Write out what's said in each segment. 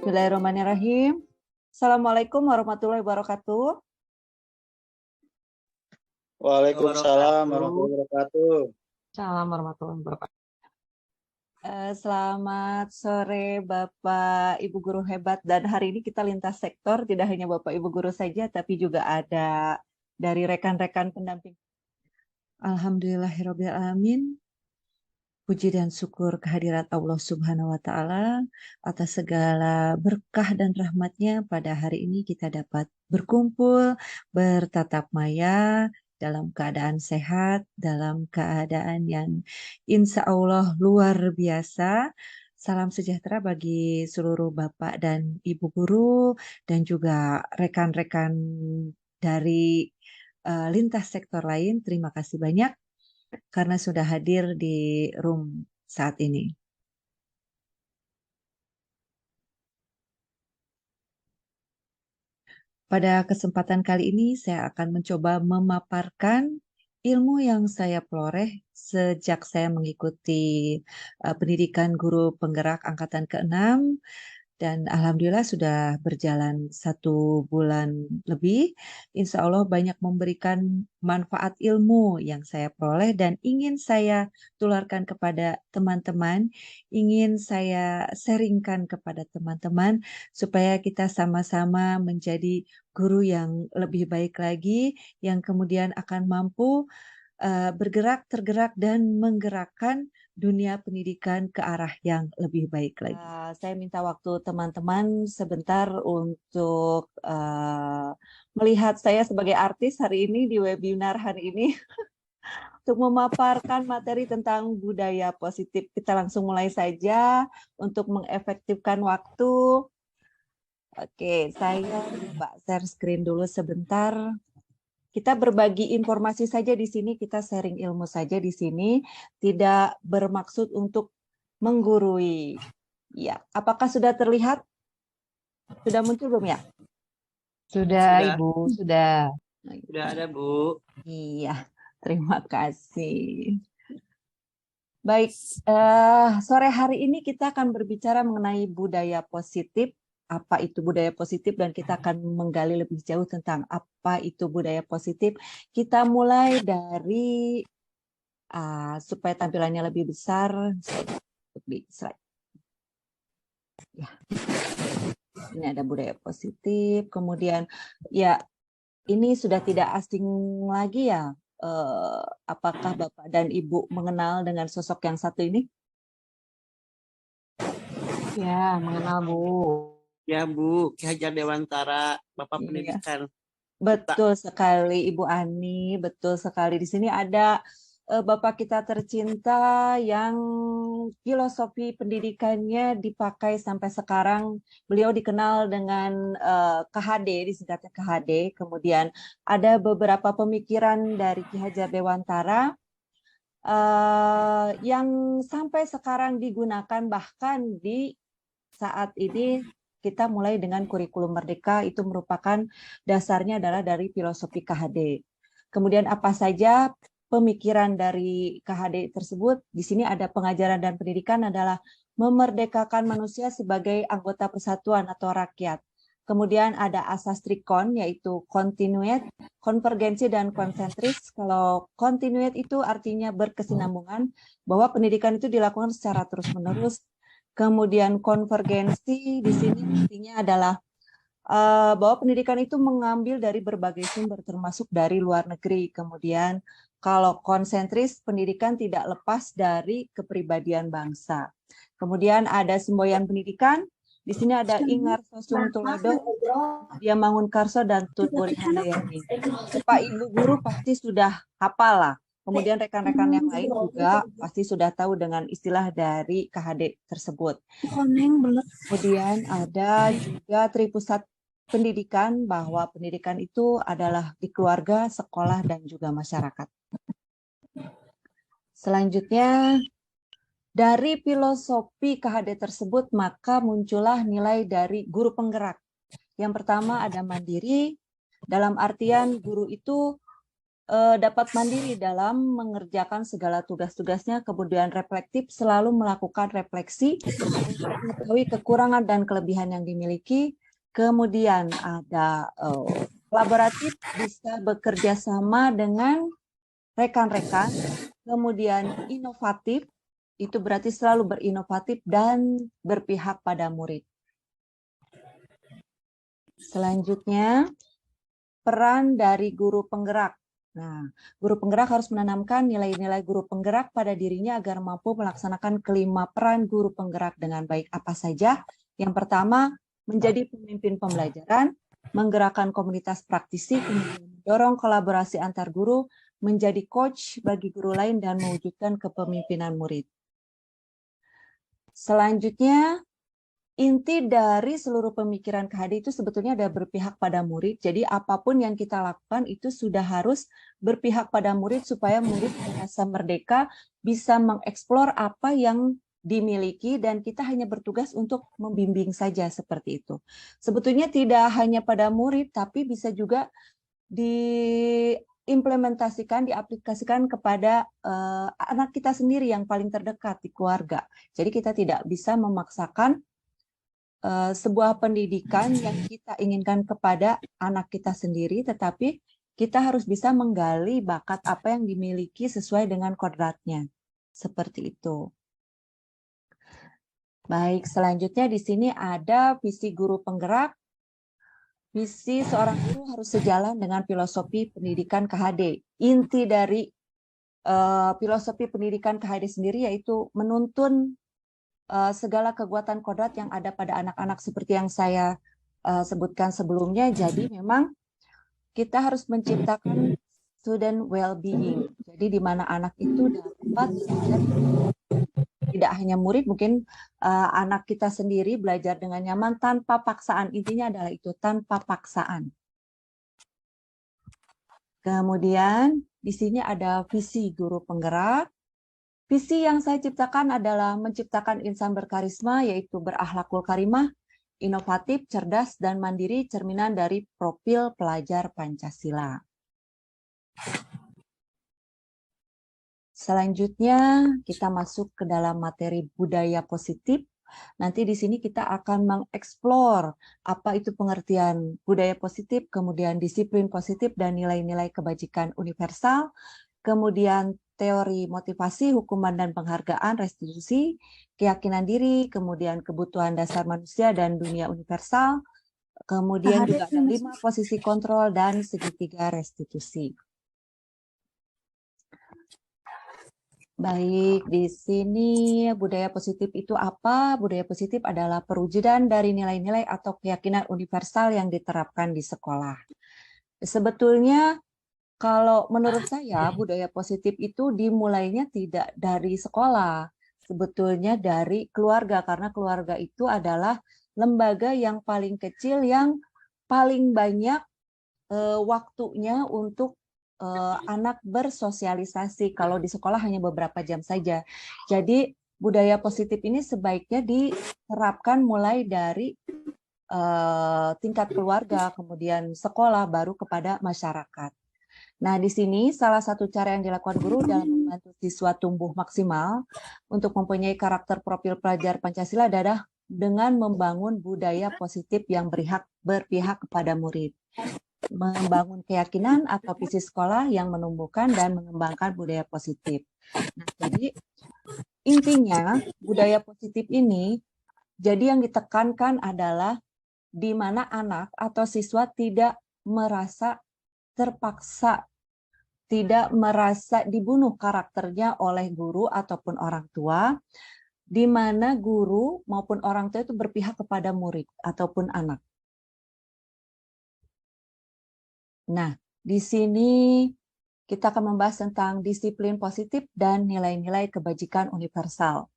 Bismillahirrahmanirrahim. Assalamualaikum warahmatullahi wabarakatuh. Waalaikumsalam warahmatullahi wabarakatuh. Salam warahmatullahi wabarakatuh. Selamat sore Bapak Ibu Guru hebat, dan hari ini kita lintas sektor, tidak hanya Bapak Ibu Guru saja, tapi juga ada dari rekan-rekan pendamping. Alhamdulillahirabbil alamin. Puji dan syukur kehadirat Allah Subhanahu wa Ta'ala atas segala berkah dan rahmatnya. Pada hari ini kita dapat berkumpul, bertatap maya dalam keadaan sehat, dalam keadaan yang insya Allah luar biasa. Salam sejahtera bagi seluruh Bapak dan Ibu Guru dan juga rekan-rekan dari lintas sektor lain. Terima kasih banyak karena sudah hadir di room saat ini. Pada kesempatan kali ini saya akan mencoba memaparkan ilmu yang saya peroleh sejak saya mengikuti pendidikan guru penggerak angkatan ke-6. Dan alhamdulillah sudah berjalan 1 bulan lebih. Insya Allah banyak memberikan manfaat ilmu yang saya peroleh dan ingin saya tularkan kepada teman-teman, ingin saya sharingkan kepada teman-teman supaya kita sama-sama menjadi guru yang lebih baik lagi, yang kemudian akan mampu bergerak, tergerak, dan menggerakkan dunia pendidikan ke arah yang lebih baik lagi. Saya minta waktu teman-teman sebentar untuk melihat saya sebagai artis hari ini di webinar hari ini untuk memaparkan materi tentang budaya positif. Kita langsung mulai saja untuk mengefektifkan waktu. Oke, saya coba share screen dulu sebentar. Kita berbagi informasi saja di sini, kita sharing ilmu saja di sini, tidak bermaksud untuk menggurui. Ya, apakah sudah terlihat? Sudah muncul belum ya? Sudah, Ibu, sudah. Sudah ada, Bu. Iya, terima kasih. Baik, sore hari ini kita akan berbicara mengenai budaya positif. Apa itu budaya positif, dan kita akan menggali lebih jauh tentang apa itu budaya positif. Kita mulai dari supaya tampilannya lebih besar di slide. Ya. Ini ada budaya positif, kemudian ya ini sudah tidak asing lagi ya. Apakah Bapak dan Ibu mengenal dengan sosok yang satu ini? Ya, mengenal, Bu. Ya, Bu, Ki Hajar Dewantara, Bapak Iya. Pendidikan. Betul sekali, Ibu Ani. Betul sekali. Di sini ada Bapak kita tercinta yang filosofi pendidikannya dipakai sampai sekarang. Beliau dikenal dengan KHD, disingkatnya KHD. Kemudian ada beberapa pemikiran dari Ki Hajar Dewantara yang sampai sekarang digunakan, bahkan di saat ini kita mulai dengan kurikulum merdeka, itu merupakan dasarnya adalah dari filosofi KHD. Kemudian apa saja pemikiran dari KHD tersebut? Di sini ada pengajaran dan pendidikan adalah memerdekakan manusia sebagai anggota persatuan atau rakyat. Kemudian ada asas trikon, yaitu continuate, konvergensi, dan konsentris. Kalau continuate itu artinya berkesinambungan, bahwa pendidikan itu dilakukan secara terus-menerus. Kemudian konvergensi di sini artinya adalah bahwa pendidikan itu mengambil dari berbagai sumber termasuk dari luar negeri. Kemudian kalau konsentris, pendidikan tidak lepas dari kepribadian bangsa. Kemudian ada semboyan pendidikan. Di sini ada Ingar Sosung Tulodo, Dia Mangunkarso, dan Tut Wori Handayani. Bapak Ibu guru pasti sudah hafal lah Kemudian rekan-rekan yang lain juga pasti sudah tahu dengan istilah dari KHD tersebut. Kemudian ada juga tripusat pendidikan, bahwa pendidikan itu adalah di keluarga, sekolah, dan juga masyarakat. Selanjutnya, dari filosofi KHD tersebut, maka muncullah nilai dari guru penggerak. Yang pertama ada mandiri, dalam artian guru itu dapat mandiri dalam mengerjakan segala tugas-tugasnya, kemudian reflektif, selalu melakukan refleksi, mengetahui kekurangan dan kelebihan yang dimiliki, kemudian ada kolaboratif, bisa bekerja sama dengan rekan-rekan, kemudian inovatif, itu berarti selalu berinovatif dan berpihak pada murid. Selanjutnya, peran dari guru penggerak. Nah, guru penggerak harus menanamkan nilai-nilai guru penggerak pada dirinya agar mampu melaksanakan kelima peran guru penggerak dengan baik. Apa saja? Yang pertama, menjadi pemimpin pembelajaran, menggerakkan komunitas praktisi, kemudian mendorong kolaborasi antar guru, menjadi coach bagi guru lain, dan mewujudkan kepemimpinan murid. Selanjutnya, inti dari seluruh pemikiran KHD itu sebetulnya ada berpihak pada murid. Jadi apapun yang kita lakukan itu sudah harus berpihak pada murid supaya murid merasa merdeka, bisa mengeksplor apa yang dimiliki, dan kita hanya bertugas untuk membimbing saja seperti itu. Sebetulnya tidak hanya pada murid, tapi bisa juga diimplementasikan, diaplikasikan kepada anak kita sendiri yang paling terdekat di keluarga. Jadi kita tidak bisa memaksakan sebuah pendidikan yang kita inginkan kepada anak kita sendiri, tetapi kita harus bisa menggali bakat apa yang dimiliki sesuai dengan kodratnya. Seperti itu. Baik, selanjutnya di sini ada visi guru penggerak. Visi seorang guru harus sejalan dengan filosofi pendidikan KHD. Inti dari filosofi pendidikan KHD sendiri yaitu menuntun segala kekuatan kodrat yang ada pada anak-anak seperti yang saya sebutkan sebelumnya. Jadi memang kita harus menciptakan student well-being. Jadi di mana anak itu dapat belajar, tidak hanya murid, mungkin anak kita sendiri belajar dengan nyaman tanpa paksaan. Intinya adalah itu, tanpa paksaan. Kemudian di sini ada visi guru penggerak. Visi yang saya ciptakan adalah menciptakan insan berkarisma, yaitu berakhlakul karimah, inovatif, cerdas, dan mandiri, cerminan dari profil pelajar Pancasila. Selanjutnya kita masuk ke dalam materi budaya positif. Nanti di sini kita akan mengeksplor apa itu pengertian budaya positif, kemudian disiplin positif dan nilai-nilai kebajikan universal, kemudian teori motivasi, hukuman dan penghargaan, restitusi, keyakinan diri, kemudian kebutuhan dasar manusia dan dunia universal, kemudian juga ada 5 posisi kontrol dan segitiga restitusi. Baik, di sini budaya positif itu apa? Budaya positif adalah perwujudan dari nilai-nilai atau keyakinan universal yang diterapkan di sekolah. Sebetulnya kalau menurut saya budaya positif itu dimulainya tidak dari sekolah, sebetulnya dari keluarga, karena keluarga itu adalah lembaga yang paling kecil yang paling banyak waktunya untuk anak bersosialisasi. Kalau di sekolah hanya beberapa jam saja. Jadi budaya positif ini sebaiknya diterapkan mulai dari tingkat keluarga, kemudian sekolah, baru kepada masyarakat. Nah, di sini salah satu cara yang dilakukan guru dalam membantu siswa tumbuh maksimal untuk mempunyai karakter profil pelajar Pancasila adalah dengan membangun budaya positif yang berpihak kepada murid. Membangun keyakinan atau visi sekolah yang menumbuhkan dan mengembangkan budaya positif. Nah, jadi intinya budaya positif ini, jadi yang ditekankan adalah di mana anak atau siswa tidak merasa terpaksa, tidak merasa dibunuh karakternya oleh guru ataupun orang tua, di mana guru maupun orang tua itu berpihak kepada murid ataupun anak. Nah, di sini Kita akan membahas tentang disiplin positif dan nilai-nilai kebajikan universal.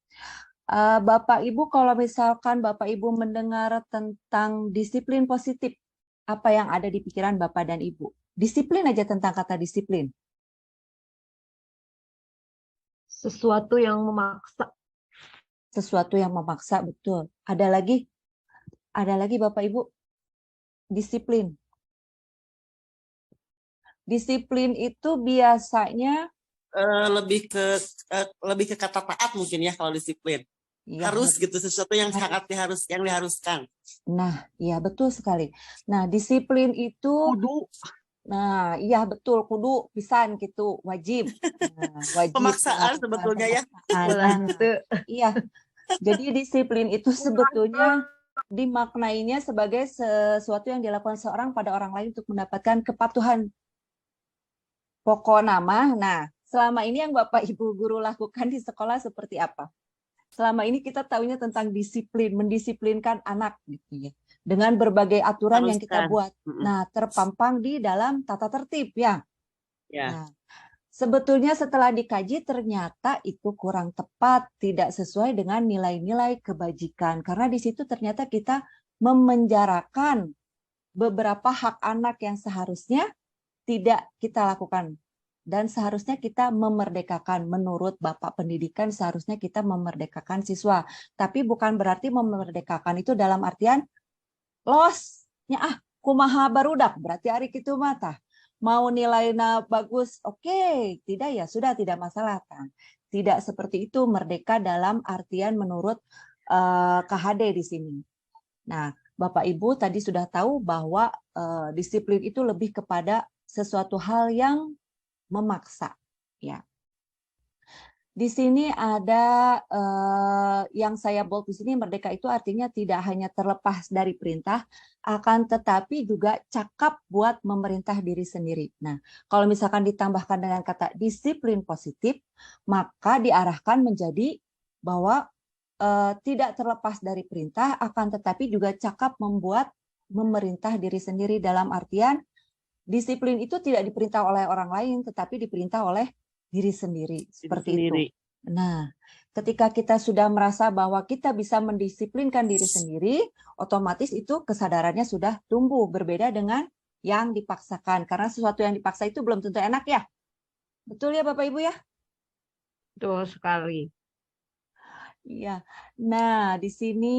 Bapak Ibu, kalau misalkan Bapak Ibu mendengar tentang disiplin positif, apa yang ada di pikiran Bapak dan Ibu? Disiplin aja, tentang kata disiplin. Sesuatu yang memaksa. Sesuatu yang memaksa, betul. Ada lagi Bapak Ibu, disiplin. Disiplin itu biasanya lebih ke kata taat mungkin ya kalau disiplin. ya, Harus gitu, sesuatu yang harus. sangat diharuskan. Nah, iya betul sekali. Nah, disiplin itu Kudu. Nah, iya betul, kudu pisan gitu, wajib. Nah, wajib Pemaksaan melakukan sebetulnya ya. pemaksaan. Ulah Nah, itu. iya. Jadi disiplin itu sebetulnya dimaknainya sebagai sesuatu yang dilakukan seorang pada orang lain untuk mendapatkan kepatuhan pokok nama. Nah, selama ini yang Bapak Ibu guru lakukan di sekolah seperti apa? Selama ini kita tahunya tentang disiplin, mendisiplinkan anak gitu ya. Dengan berbagai aturan yang kita Haruskan. buat. Nah, terpampang di dalam tata tertib ya. Ya. Nah, sebetulnya setelah dikaji ternyata itu kurang tepat, tidak sesuai dengan nilai-nilai kebajikan. Karena di situ ternyata kita memenjarakan beberapa hak anak yang seharusnya tidak kita lakukan. Dan seharusnya kita memerdekakan, menurut Bapak Pendidikan seharusnya kita memerdekakan siswa. Tapi bukan berarti memerdekakan itu dalam artian losnya kumaha barudak, berarti hari itu mata. Mau nilainya bagus, oke, tidak ya sudah, tidak masalah kan. Tidak seperti itu merdeka dalam artian menurut KHD di sini. Nah, Bapak Ibu tadi sudah tahu bahwa disiplin itu lebih kepada sesuatu hal yang memaksa, ya. Di sini ada yang saya bold di sini, merdeka itu artinya tidak hanya terlepas dari perintah, akan tetapi juga cakap buat memerintah diri sendiri. Nah, kalau misalkan ditambahkan dengan kata disiplin positif, maka diarahkan menjadi bahwa tidak terlepas dari perintah, akan tetapi juga cakap membuat memerintah diri sendiri dalam artian disiplin itu tidak diperintah oleh orang lain, tetapi diperintah oleh diri sendiri. Seperti itu. Nah, ketika kita sudah merasa bahwa kita bisa mendisiplinkan diri sendiri, otomatis itu kesadarannya sudah tumbuh, berbeda dengan yang dipaksakan. Karena sesuatu yang dipaksa itu belum tentu enak ya. Betul ya Bapak Ibu ya? Betul sekali. Iya. Nah, di sini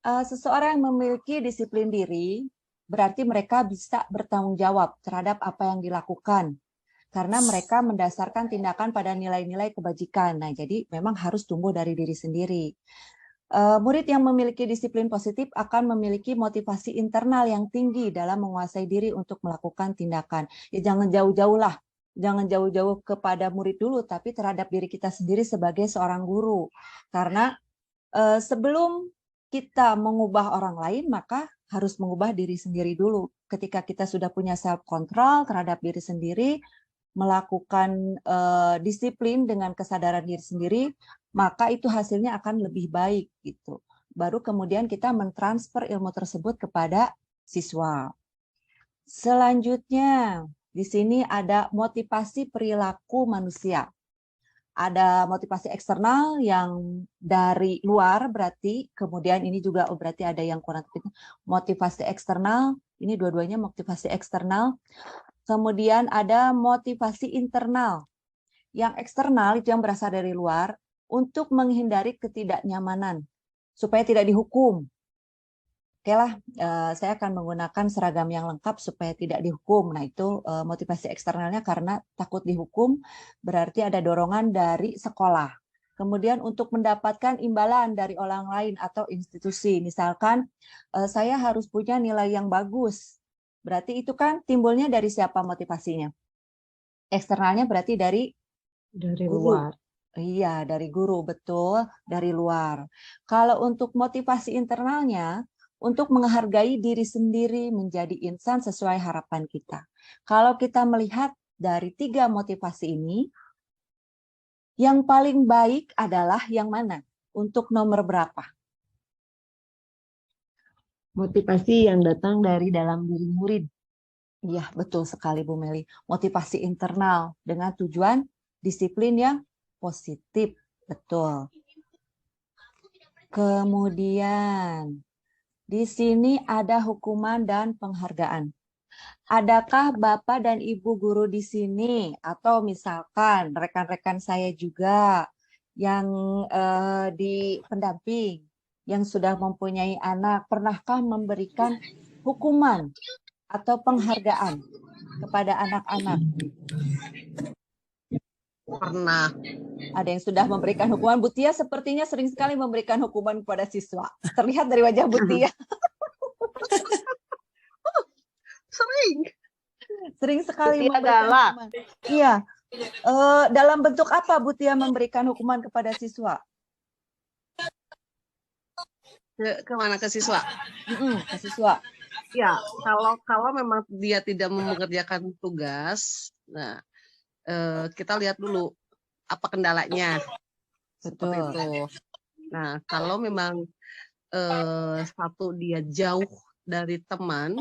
seseorang yang memiliki disiplin diri, berarti mereka bisa bertanggung jawab terhadap apa yang dilakukan. Karena mereka mendasarkan tindakan pada nilai-nilai kebajikan. Nah, jadi memang harus tumbuh dari diri sendiri. Murid yang memiliki disiplin positif akan memiliki motivasi internal yang tinggi dalam menguasai diri untuk melakukan tindakan. Ya, jangan jauh-jauh lah. Jangan jauh-jauh kepada murid dulu, tapi terhadap diri kita sendiri sebagai seorang guru. Karena sebelum kita mengubah orang lain, maka harus mengubah diri sendiri dulu. Ketika kita sudah punya self-control terhadap diri sendiri, melakukan disiplin dengan kesadaran diri sendiri, maka itu hasilnya akan lebih baik gitu. Baru kemudian kita mentransfer ilmu tersebut kepada siswa. Selanjutnya, di sini ada motivasi perilaku manusia. Ada motivasi eksternal yang dari luar, berarti kemudian ini juga berarti ada yang kurang tepat. Motivasi eksternal, ini dua-duanya motivasi eksternal. Kemudian ada motivasi internal. Yang eksternal itu yang berasal dari luar untuk menghindari ketidaknyamanan supaya tidak dihukum. Oke lah, saya akan menggunakan seragam yang lengkap supaya tidak dihukum. Nah, itu motivasi eksternalnya karena takut dihukum, berarti ada dorongan dari sekolah. Kemudian untuk mendapatkan imbalan dari orang lain atau institusi, misalkan saya harus punya nilai yang bagus. Berarti itu kan timbulnya dari siapa motivasinya? Eksternalnya berarti dari guru. luar. Iya, dari guru, betul, dari luar. Kalau untuk motivasi internalnya, untuk menghargai diri sendiri menjadi insan sesuai harapan kita. Kalau kita melihat dari 3 motivasi ini, yang paling baik adalah yang mana? Untuk nomor berapa? Motivasi yang datang dari dalam diri murid. Iya, betul sekali Bu Meli. Motivasi internal dengan tujuan disiplin yang positif. Betul. Kemudian, di sini ada hukuman dan penghargaan. Adakah Bapak dan Ibu guru di sini, atau misalkan rekan-rekan saya juga yang di pendamping, yang sudah mempunyai anak, pernahkah memberikan hukuman atau penghargaan kepada anak-anak? Pernah. Ada yang sudah memberikan hukuman. Bu Tia sepertinya sering sekali memberikan hukuman kepada siswa. Terlihat dari wajah Bu Tia. Sering. Sering sekali Bu Tia memberikan galak. hukuman. Iya. Dalam bentuk apa Bu Tia memberikan hukuman kepada siswa? Kemana ke siswa? Ke siswa. Ya, kalau memang dia tidak mengerjakan tugas, nah kita lihat dulu apa kendalanya. Seperti Betul. itu. Nah, kalau memang satu dia jauh dari teman,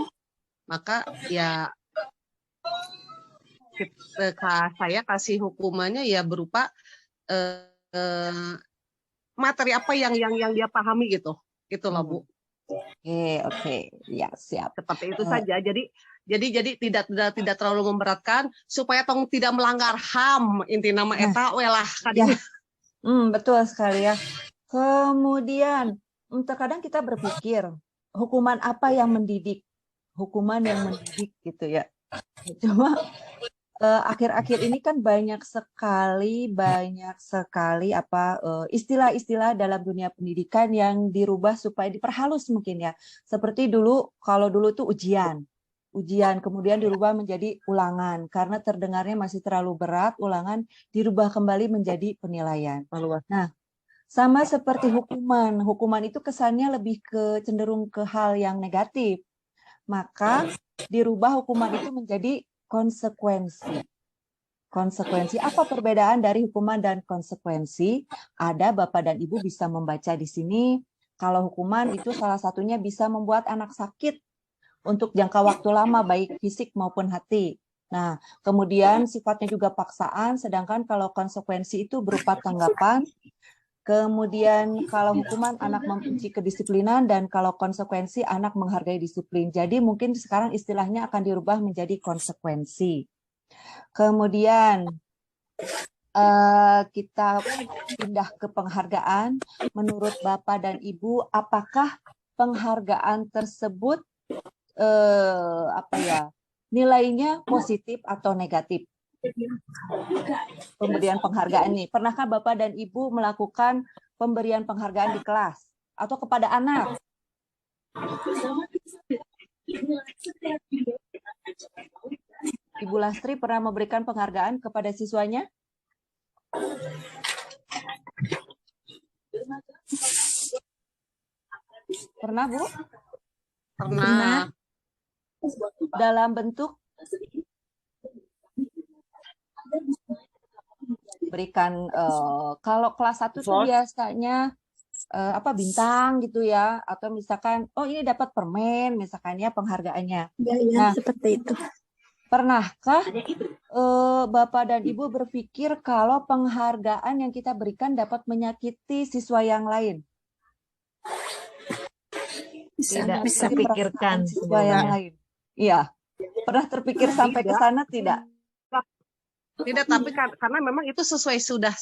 maka ya saya kasih hukumannya ya berupa materi apa yang dia pahami gitu. Gitu loh, Bu. Oke. Ya, siap. Seperti itu saja. Jadi tidak terlalu memberatkan supaya tong tidak melanggar HAM inti nama eta we lah. Ya. Betul sekali ya. Kemudian terkadang kita berpikir hukuman apa yang mendidik, hukuman yang mendidik gitu ya. Cuma akhir-akhir ini kan banyak sekali istilah-istilah dalam dunia pendidikan yang dirubah supaya diperhalus mungkin ya. Seperti dulu, kalau dulu tuh ujian kemudian dirubah menjadi ulangan karena terdengarnya masih terlalu berat. Ulangan dirubah kembali menjadi penilaian. Nah, sama seperti hukuman itu kesannya lebih cenderung ke hal yang negatif, maka dirubah hukuman itu menjadi konsekuensi. Apa perbedaan dari hukuman dan konsekuensi? Ada Bapak dan Ibu bisa membaca di sini. Kalau hukuman itu salah satunya bisa membuat anak sakit untuk jangka waktu lama, baik fisik maupun hati. Nah, kemudian sifatnya juga paksaan, sedangkan kalau konsekuensi itu berupa tanggapan. Kemudian kalau hukuman anak membenci kedisiplinan, dan kalau konsekuensi anak menghargai disiplin. Jadi mungkin sekarang istilahnya akan dirubah menjadi konsekuensi. Kemudian kita pindah ke penghargaan. Menurut Bapak dan Ibu, apakah penghargaan tersebut nilainya positif atau negatif? Pemberian penghargaan nih. Pernahkah Bapak dan Ibu melakukan pemberian penghargaan di kelas atau kepada anak? Ibu Lastri pernah memberikan penghargaan kepada siswanya? Pernah, Bu? Pernah. Dalam bentuk berikan kalau kelas 1 tuh biasanya bintang gitu ya, atau misalkan ini dapat permen misalkan ya penghargaannya. Nah, seperti itu. Pernahkah Bapak dan Ibu berpikir kalau penghargaan yang kita berikan dapat menyakiti siswa yang lain? Tidak terpikirkan siswa yang lain. Iya. Pernah terpikir sampai ke sana tidak? Tidak, tapi karena memang itu sudah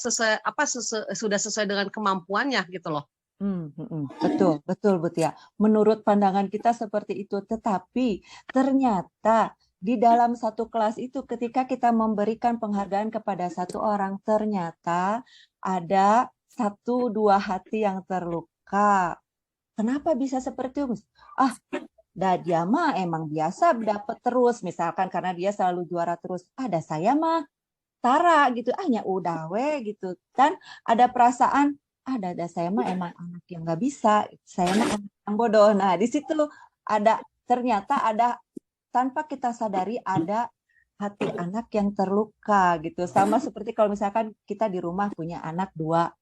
sesuai dengan kemampuannya gitu loh. Betul Bu Tia. Menurut pandangan kita seperti itu, tetapi ternyata di dalam satu kelas itu ketika kita memberikan penghargaan kepada satu orang, ternyata ada 1-2 hati yang terluka. Kenapa bisa seperti itu? Dia mah emang biasa dapat terus, misalkan karena dia selalu juara terus. Ada saya mah tara gitu, nya udah gitu. Dan ada perasaan, ada saya mah emang anak yang nggak bisa, saya mah anak yang bodoh. Nah, di situ ternyata ada, tanpa kita sadari ada hati anak yang terluka gitu. Sama seperti kalau misalkan kita di rumah punya anak 2,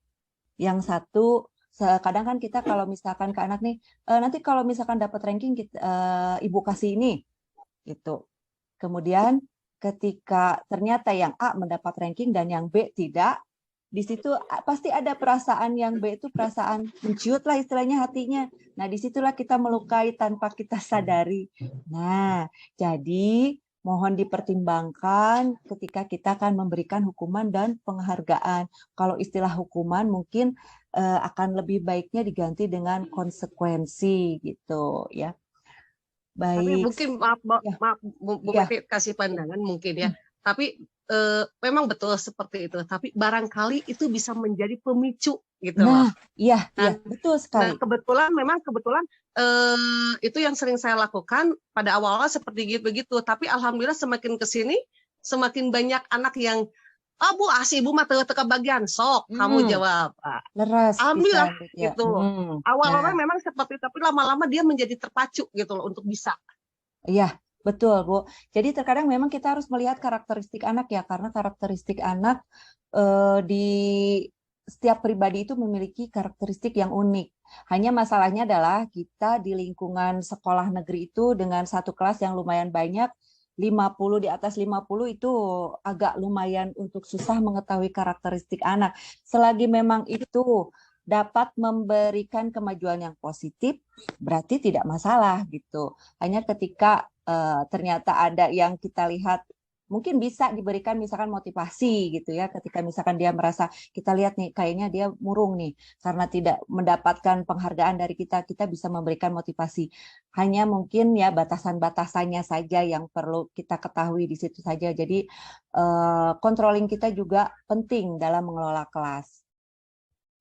yang satu kadang kan kita kalau misalkan ke anak nih, nanti kalau misalkan dapat ranking ibu kasih ini gitu. Kemudian ketika ternyata yang A mendapat ranking dan yang B tidak, di situ pasti ada perasaan yang B itu perasaan menciut lah istilahnya hatinya. Nah, disitulah kita melukai tanpa kita sadari. Nah, jadi mohon dipertimbangkan ketika kita akan memberikan hukuman dan penghargaan. Kalau istilah hukuman mungkin akan lebih baiknya diganti dengan konsekuensi gitu ya. Tapi Baik. mungkin maaf Ya. maaf Bu Ya. Pepi kasih pandangan mungkin ya. Tapi memang betul seperti itu. Tapi barangkali itu bisa menjadi pemicu gitu loh. Nah, iya, Nah, betul Nah, sekali. kebetulan itu yang sering saya lakukan pada awal-awal seperti begitu. Tapi alhamdulillah semakin ke sini semakin banyak anak yang Bu asih ibu mah teu bagian sok kamu jawab. Leras Alhamdulillah bisa ya. gitu. Nah, Awal-awal memang seperti itu, tapi lama-lama dia menjadi terpacu gitu loh untuk bisa. iya, betul, Bu. Jadi terkadang memang kita harus melihat karakteristik anak ya, karena karakteristik anak di setiap pribadi itu memiliki karakteristik yang unik. Hanya masalahnya adalah kita di lingkungan sekolah negeri itu dengan satu kelas yang lumayan banyak, 50 di atas 50 itu agak lumayan untuk susah mengetahui karakteristik anak. Selagi memang itu dapat memberikan kemajuan yang positif, berarti tidak masalah gitu. Hanya ketika ternyata ada yang kita lihat mungkin bisa diberikan misalkan motivasi gitu ya, ketika misalkan dia merasa kita lihat nih kayaknya dia murung nih karena tidak mendapatkan penghargaan dari kita, kita bisa memberikan motivasi. Hanya mungkin ya batasan-batasannya saja yang perlu kita ketahui di situ saja. Jadi controlling kita juga penting dalam mengelola kelas.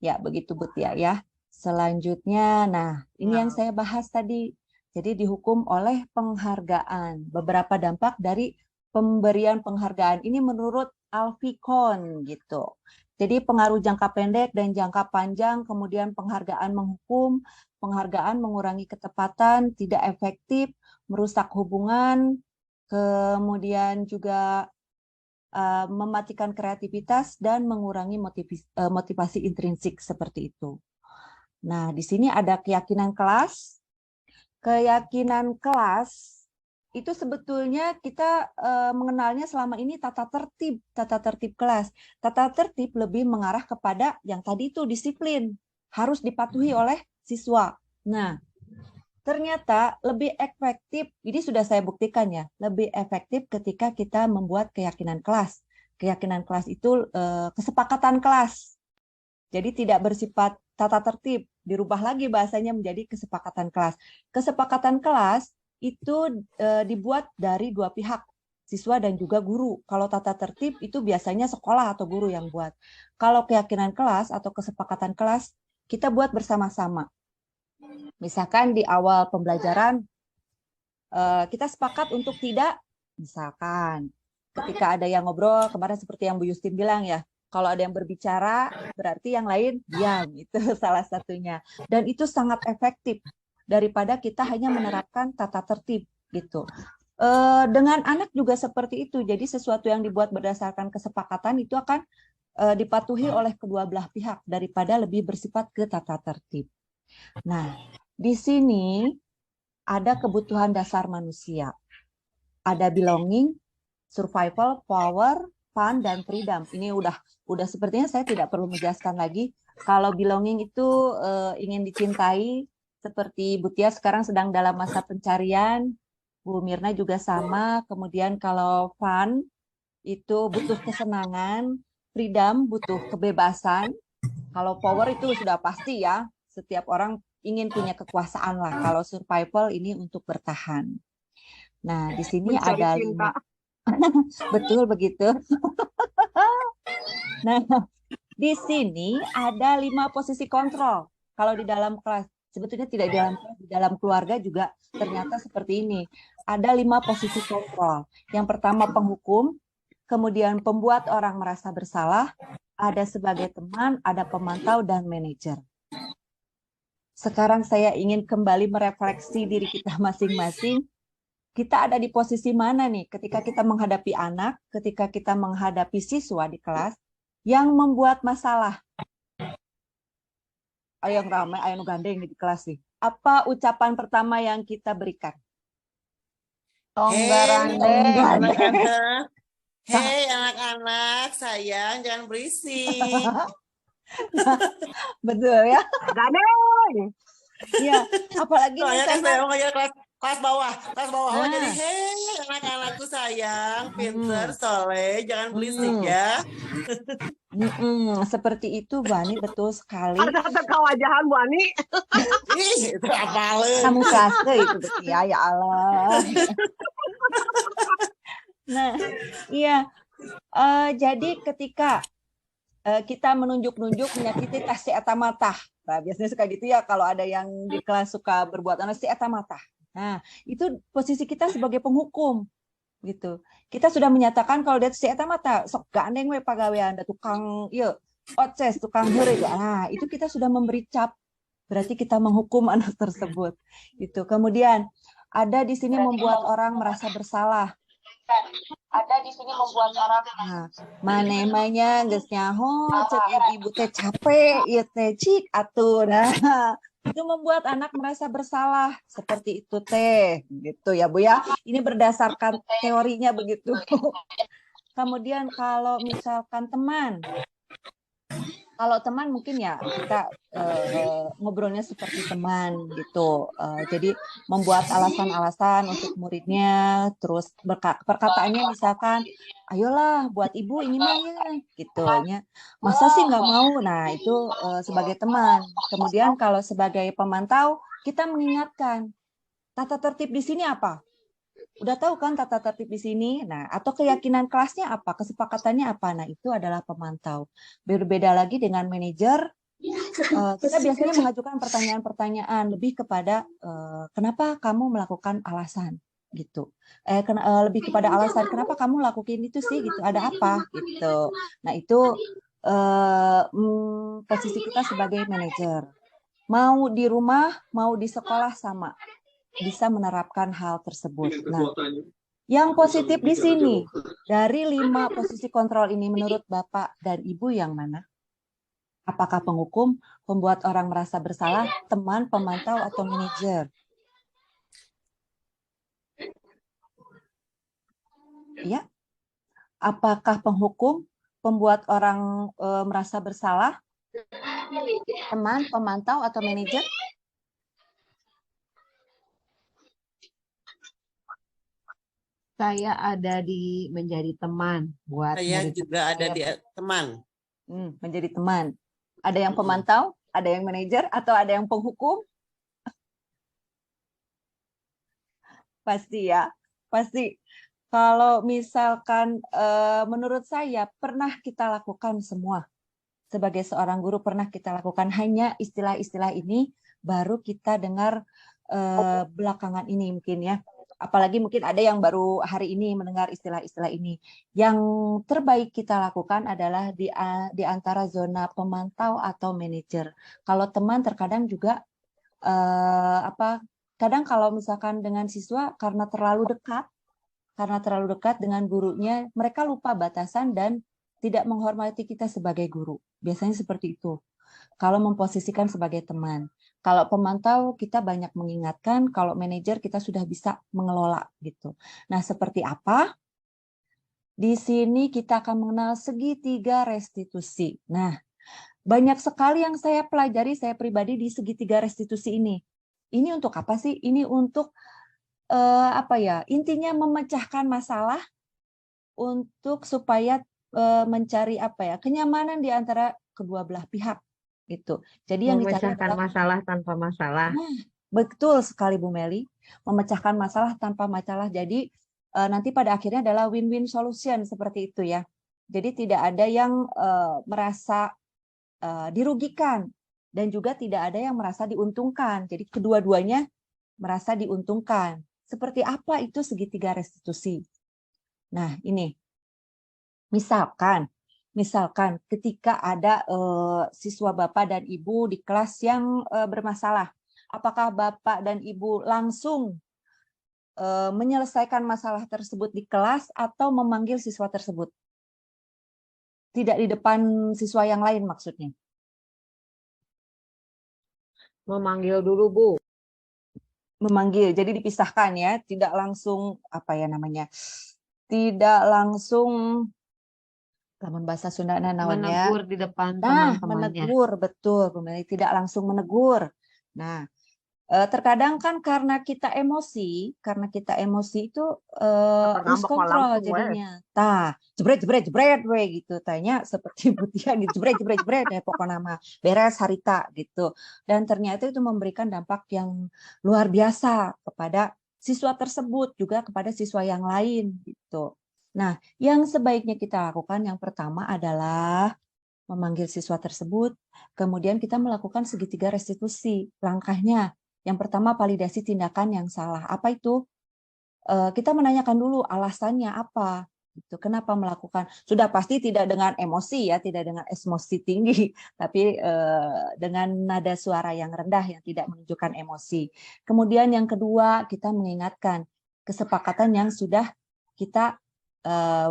Ya, begitu Bu Tia ya. Selanjutnya, nah ini yang saya bahas tadi. Jadi dihukum oleh penghargaan. Beberapa dampak dari pemberian penghargaan ini menurut Alficon gitu. Jadi pengaruh jangka pendek dan jangka panjang, kemudian penghargaan menghukum, penghargaan mengurangi ketepatan, tidak efektif, merusak hubungan, kemudian juga mematikan kreativitas dan mengurangi motivasi intrinsik seperti itu. Nah, di sini ada keyakinan kelas. Keyakinan kelas itu sebetulnya kita mengenalnya selama ini tata tertib kelas. Tata tertib lebih mengarah kepada yang tadi itu disiplin, harus dipatuhi oleh siswa. Nah, ternyata lebih efektif, ini sudah saya buktikan ya, lebih efektif ketika kita membuat keyakinan kelas. Keyakinan kelas itu kesepakatan kelas. Jadi tidak bersifat tata tertib, dirubah lagi bahasanya menjadi kesepakatan kelas. Kesepakatan kelas itu dibuat dari dua pihak, siswa dan juga guru. Kalau tata tertib itu biasanya sekolah atau guru yang buat. Kalau keyakinan kelas atau kesepakatan kelas, kita buat bersama-sama. Misalkan di awal pembelajaran, kita sepakat untuk tidak, misalkan ketika ada yang ngobrol, kemarin seperti yang Bu Justin bilang ya, kalau ada yang berbicara, berarti yang lain diam. Itu salah satunya. Dan itu sangat efektif daripada kita hanya menerapkan tata tertib gitu. Dengan anak juga seperti itu. Jadi sesuatu yang dibuat berdasarkan kesepakatan itu akan dipatuhi oleh kedua belah pihak daripada lebih bersifat ke tata tertib. Nah, di sini ada kebutuhan dasar manusia. Ada belonging, survival, power, fun, dan freedom. Ini udah sepertinya saya tidak perlu menjelaskan lagi. Kalau belonging itu ingin dicintai, seperti Bu Tia sekarang sedang dalam masa pencarian, Bu Mirna juga sama. Kemudian kalau fun itu butuh kesenangan, freedom butuh kebebasan. Kalau power itu sudah pasti ya, setiap orang ingin punya kekuasaan lah. Kalau survival ini untuk bertahan. Nah, di sini Mencari ada cinta. 5. Betul begitu. Nah, di sini ada 5 posisi kontrol. Kalau di dalam kelas, sebetulnya tidak di dalam keluarga juga ternyata seperti ini. Ada 5 posisi kontrol. Yang pertama penghukum, kemudian pembuat orang merasa bersalah, ada sebagai teman, ada pemantau, dan manajer. Sekarang saya ingin kembali merefleksi diri kita masing-masing. Kita ada di posisi mana nih ketika kita menghadapi anak, ketika kita menghadapi siswa di kelas yang membuat masalah. Ayo yang ramai, ayo gandeng di kelas nih. Apa ucapan pertama yang kita berikan? Tonggarang Hei deh. anak-anak, hei anak-anak, sayang jangan berisik. Betul ya. Gadeng. Iya, apalagi Soalnya kan saya misalkan mau ngajar kelas bawah. Oh, jadi nah, hei anak-anakku sayang, pinter, hmm, soleh, jangan berisik hmm, ya. seperti itu Bani, betul sekali. Ada teka wajahan Bu Ani. Ih, itu apalun. Kamu klase itu berarti ya Allah. Nah, iya. Jadi ketika kita menunjuk-nunjuk menyakiti tas si eta matah. Nah, biasanya suka gitu ya kalau ada yang di kelas suka berbuat anak si eta matah. Nah, itu posisi kita sebagai penghukum gitu. Kita sudah menyatakan kalau dia si eta matah sok gandeng we pagawean da tukang ieu oces tukang heureuy. Nah, itu kita sudah memberi cap. Berarti kita menghukum anak tersebut. Itu. Kemudian ada di sini membuat orang merasa bersalah. Nah, manemanya geus nyaho cek ibu teh capek ieu teh cik atuh. Nah, itu membuat anak merasa bersalah seperti itu teh gitu ya Bu ya. Ini berdasarkan teorinya begitu. Kemudian kalau misalkan teman, kalau teman mungkin ya kita ngobrolnya seperti teman gitu. Jadi membuat alasan-alasan untuk muridnya, terus perkataannya misalkan, ayolah buat ibu ini mah ya, gitu nya. Masa sih nggak mau? Nah itu sebagai teman. Kemudian kalau sebagai pemantau kita mengingatkan tata tertib di sini apa? Udah tahu kan tata tertib di sini? Nah, atau keyakinan kelasnya apa? Kesepakatannya apa? Nah, itu adalah pemantau. Berbeda lagi dengan manajer, kita biasanya mengajukan pertanyaan-pertanyaan lebih kepada kenapa kamu melakukan alasan gitu. Lebih kepada alasan kenapa kamu lakukan itu sih gitu. Ada apa gitu. Nah, itu posisi kita sebagai manajer. Mau di rumah, mau di sekolah sama bisa menerapkan hal tersebut. Nah, yang positif di sini, dari 5 posisi kontrol ini menurut Bapak dan Ibu yang mana? Apakah penghukum, pembuat orang merasa bersalah, teman, pemantau, atau manajer? Ya, apakah penghukum, pembuat orang merasa bersalah, teman, pemantau, atau manajer? Saya ada di menjadi teman buat Saya murid juga ada saya. di teman. Menjadi teman. Ada yang pemantau, ada yang manajer, atau ada yang penghukum? Pasti ya, pasti. Kalau misalkan menurut saya pernah kita lakukan semua. Sebagai seorang guru pernah kita lakukan, hanya istilah-istilah ini baru kita dengar belakangan ini mungkin ya. Apalagi mungkin ada yang baru hari ini mendengar istilah-istilah ini. Yang terbaik kita lakukan adalah di antara zona pemantau atau manajer. Kalau teman terkadang juga kadang kalau misalkan dengan siswa karena terlalu dekat dengan gurunya, mereka lupa batasan dan tidak menghormati kita sebagai guru. Biasanya seperti itu. Kalau memposisikan sebagai teman. Kalau pemantau kita banyak mengingatkan, kalau manajer kita sudah bisa mengelola gitu. Nah, seperti apa? Di sini kita akan mengenal segitiga restitusi. Nah, banyak sekali yang saya pelajari, saya pribadi di segitiga restitusi ini. Ini untuk apa sih? Ini untuk intinya memecahkan masalah untuk supaya mencari kenyamanan di antara kedua belah pihak gitu. Jadi yang dicari Memecahkan adalah masalah tanpa masalah. betul sekali Bu Meli, memecahkan masalah tanpa masalah. Jadi nanti pada akhirnya adalah win-win solution seperti itu ya. Jadi tidak ada yang merasa dirugikan dan juga tidak ada yang merasa diuntungkan. Jadi kedua-duanya merasa diuntungkan. Seperti apa itu segitiga restitusi? Nah, ini. Misalkan ketika ada siswa Bapak dan Ibu di kelas yang bermasalah, apakah Bapak dan Ibu langsung menyelesaikan masalah tersebut di kelas atau memanggil siswa tersebut? Tidak di depan siswa yang lain maksudnya. Memanggil dulu, Bu. memanggil. Jadi dipisahkan ya, tidak langsung apa ya namanya? Tidak langsung lamun bahasa Sundana naon ya? Menegur di depan Nah, teman-temannya. menegur, betul, Bu Meli, tidak langsung menegur. Nah, terkadang kan karena kita emosi itu Atau lose ngambek mah control langsung we. jadinya. Tah, jebret jebret jebret we gitu. Tanya seperti Mutia gitu, jebret jebret jebret ya pokoknya mah beres harita gitu. Dan ternyata itu memberikan dampak yang luar biasa kepada siswa tersebut juga kepada siswa yang lain gitu. Nah, yang sebaiknya kita lakukan yang pertama adalah memanggil siswa tersebut, kemudian kita melakukan segitiga restitusi. Langkahnya, yang pertama validasi tindakan yang salah. Apa itu? Kita menanyakan dulu alasannya apa, gitu. Kenapa melakukan? Sudah pasti tidak dengan emosi ya, tidak dengan emosi tinggi, tapi dengan nada suara yang rendah yang tidak menunjukkan emosi. Kemudian yang kedua, kita mengingatkan kesepakatan yang sudah kita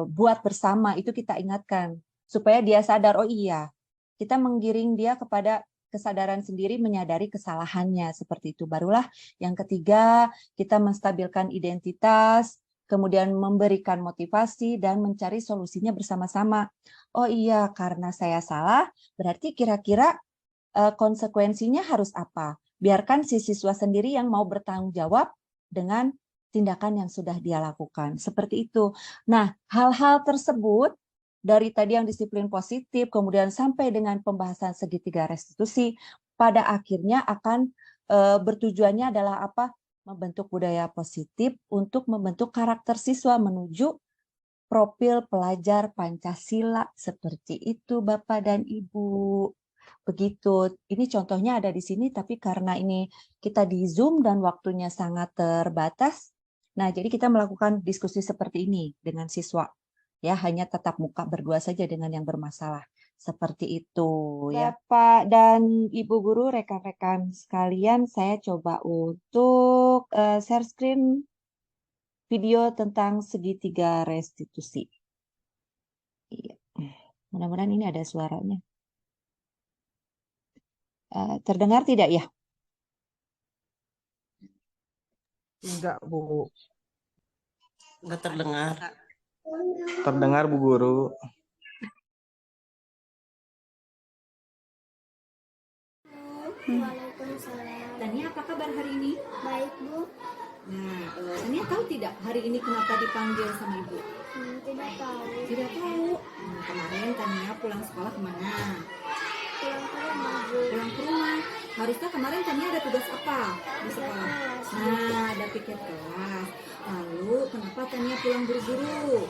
buat bersama, itu kita ingatkan supaya dia sadar, oh iya, kita menggiring dia kepada kesadaran sendiri, menyadari kesalahannya, seperti itu. Barulah yang ketiga, kita menstabilkan identitas, kemudian memberikan motivasi, dan mencari solusinya bersama-sama. Oh iya, karena saya salah, berarti kira-kira konsekuensinya harus apa? Biarkan si siswa sendiri yang mau bertanggung jawab dengan tindakan yang sudah dia lakukan. Seperti itu. Nah, hal-hal tersebut dari tadi yang disiplin positif, kemudian sampai dengan pembahasan segitiga restitusi, pada akhirnya akan bertujuannya adalah apa? Membentuk budaya positif untuk membentuk karakter siswa menuju profil pelajar Pancasila. Seperti itu, Bapak dan Ibu. Begitu. Ini contohnya ada di sini, tapi karena ini kita di Zoom dan waktunya sangat terbatas, nah jadi kita melakukan diskusi seperti ini dengan siswa. Ya, hanya tatap muka berdua saja dengan yang bermasalah. Seperti itu ya. Bapak dan Ibu guru, rekan-rekan sekalian, saya coba untuk share screen video tentang segitiga restitusi. Iya. Mudah-mudahan ini ada suaranya. Terdengar tidak ya? Enggak, Bu. Nggak terdengar. Terdengar Bu Guru. Waalaikumsalam. Tania, apa kabar hari ini? Baik, Bu. Nah, Tania tahu tidak hari ini kenapa dipanggil sama Ibu? Tidak tahu. Tidak tahu. Kemarin Tania pulang sekolah kemana? Pulang ke rumah, Bu. Pulang ke rumah. Harusnya kemarin Tania ada tugas apa di sekolah? kelas. Nah, ada piket kelas. Lalu, kenapa Tania pulang buru-buru?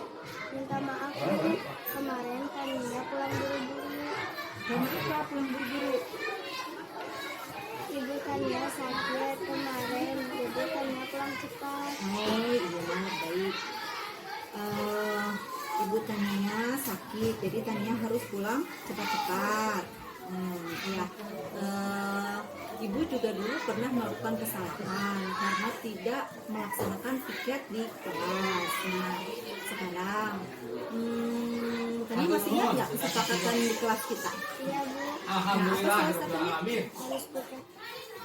Minta maaf, Bu. Kemarin Tania pulang buru-buru. Kenapa pulang buru-buru? Ibu Tania sakit kemarin. Jadi Tania pulang cepat. Oh iya, baik. Ibu Tania sakit, jadi Tania harus pulang cepat-cepat. Ya. Ibu juga dulu pernah melakukan kesalahan karena tidak melaksanakan piket di kelas. Nah, sekarang Tania masih ingat nggak kesepakatan di kelas kita? Iya, Bu. Alhamdulillah. Harus piket.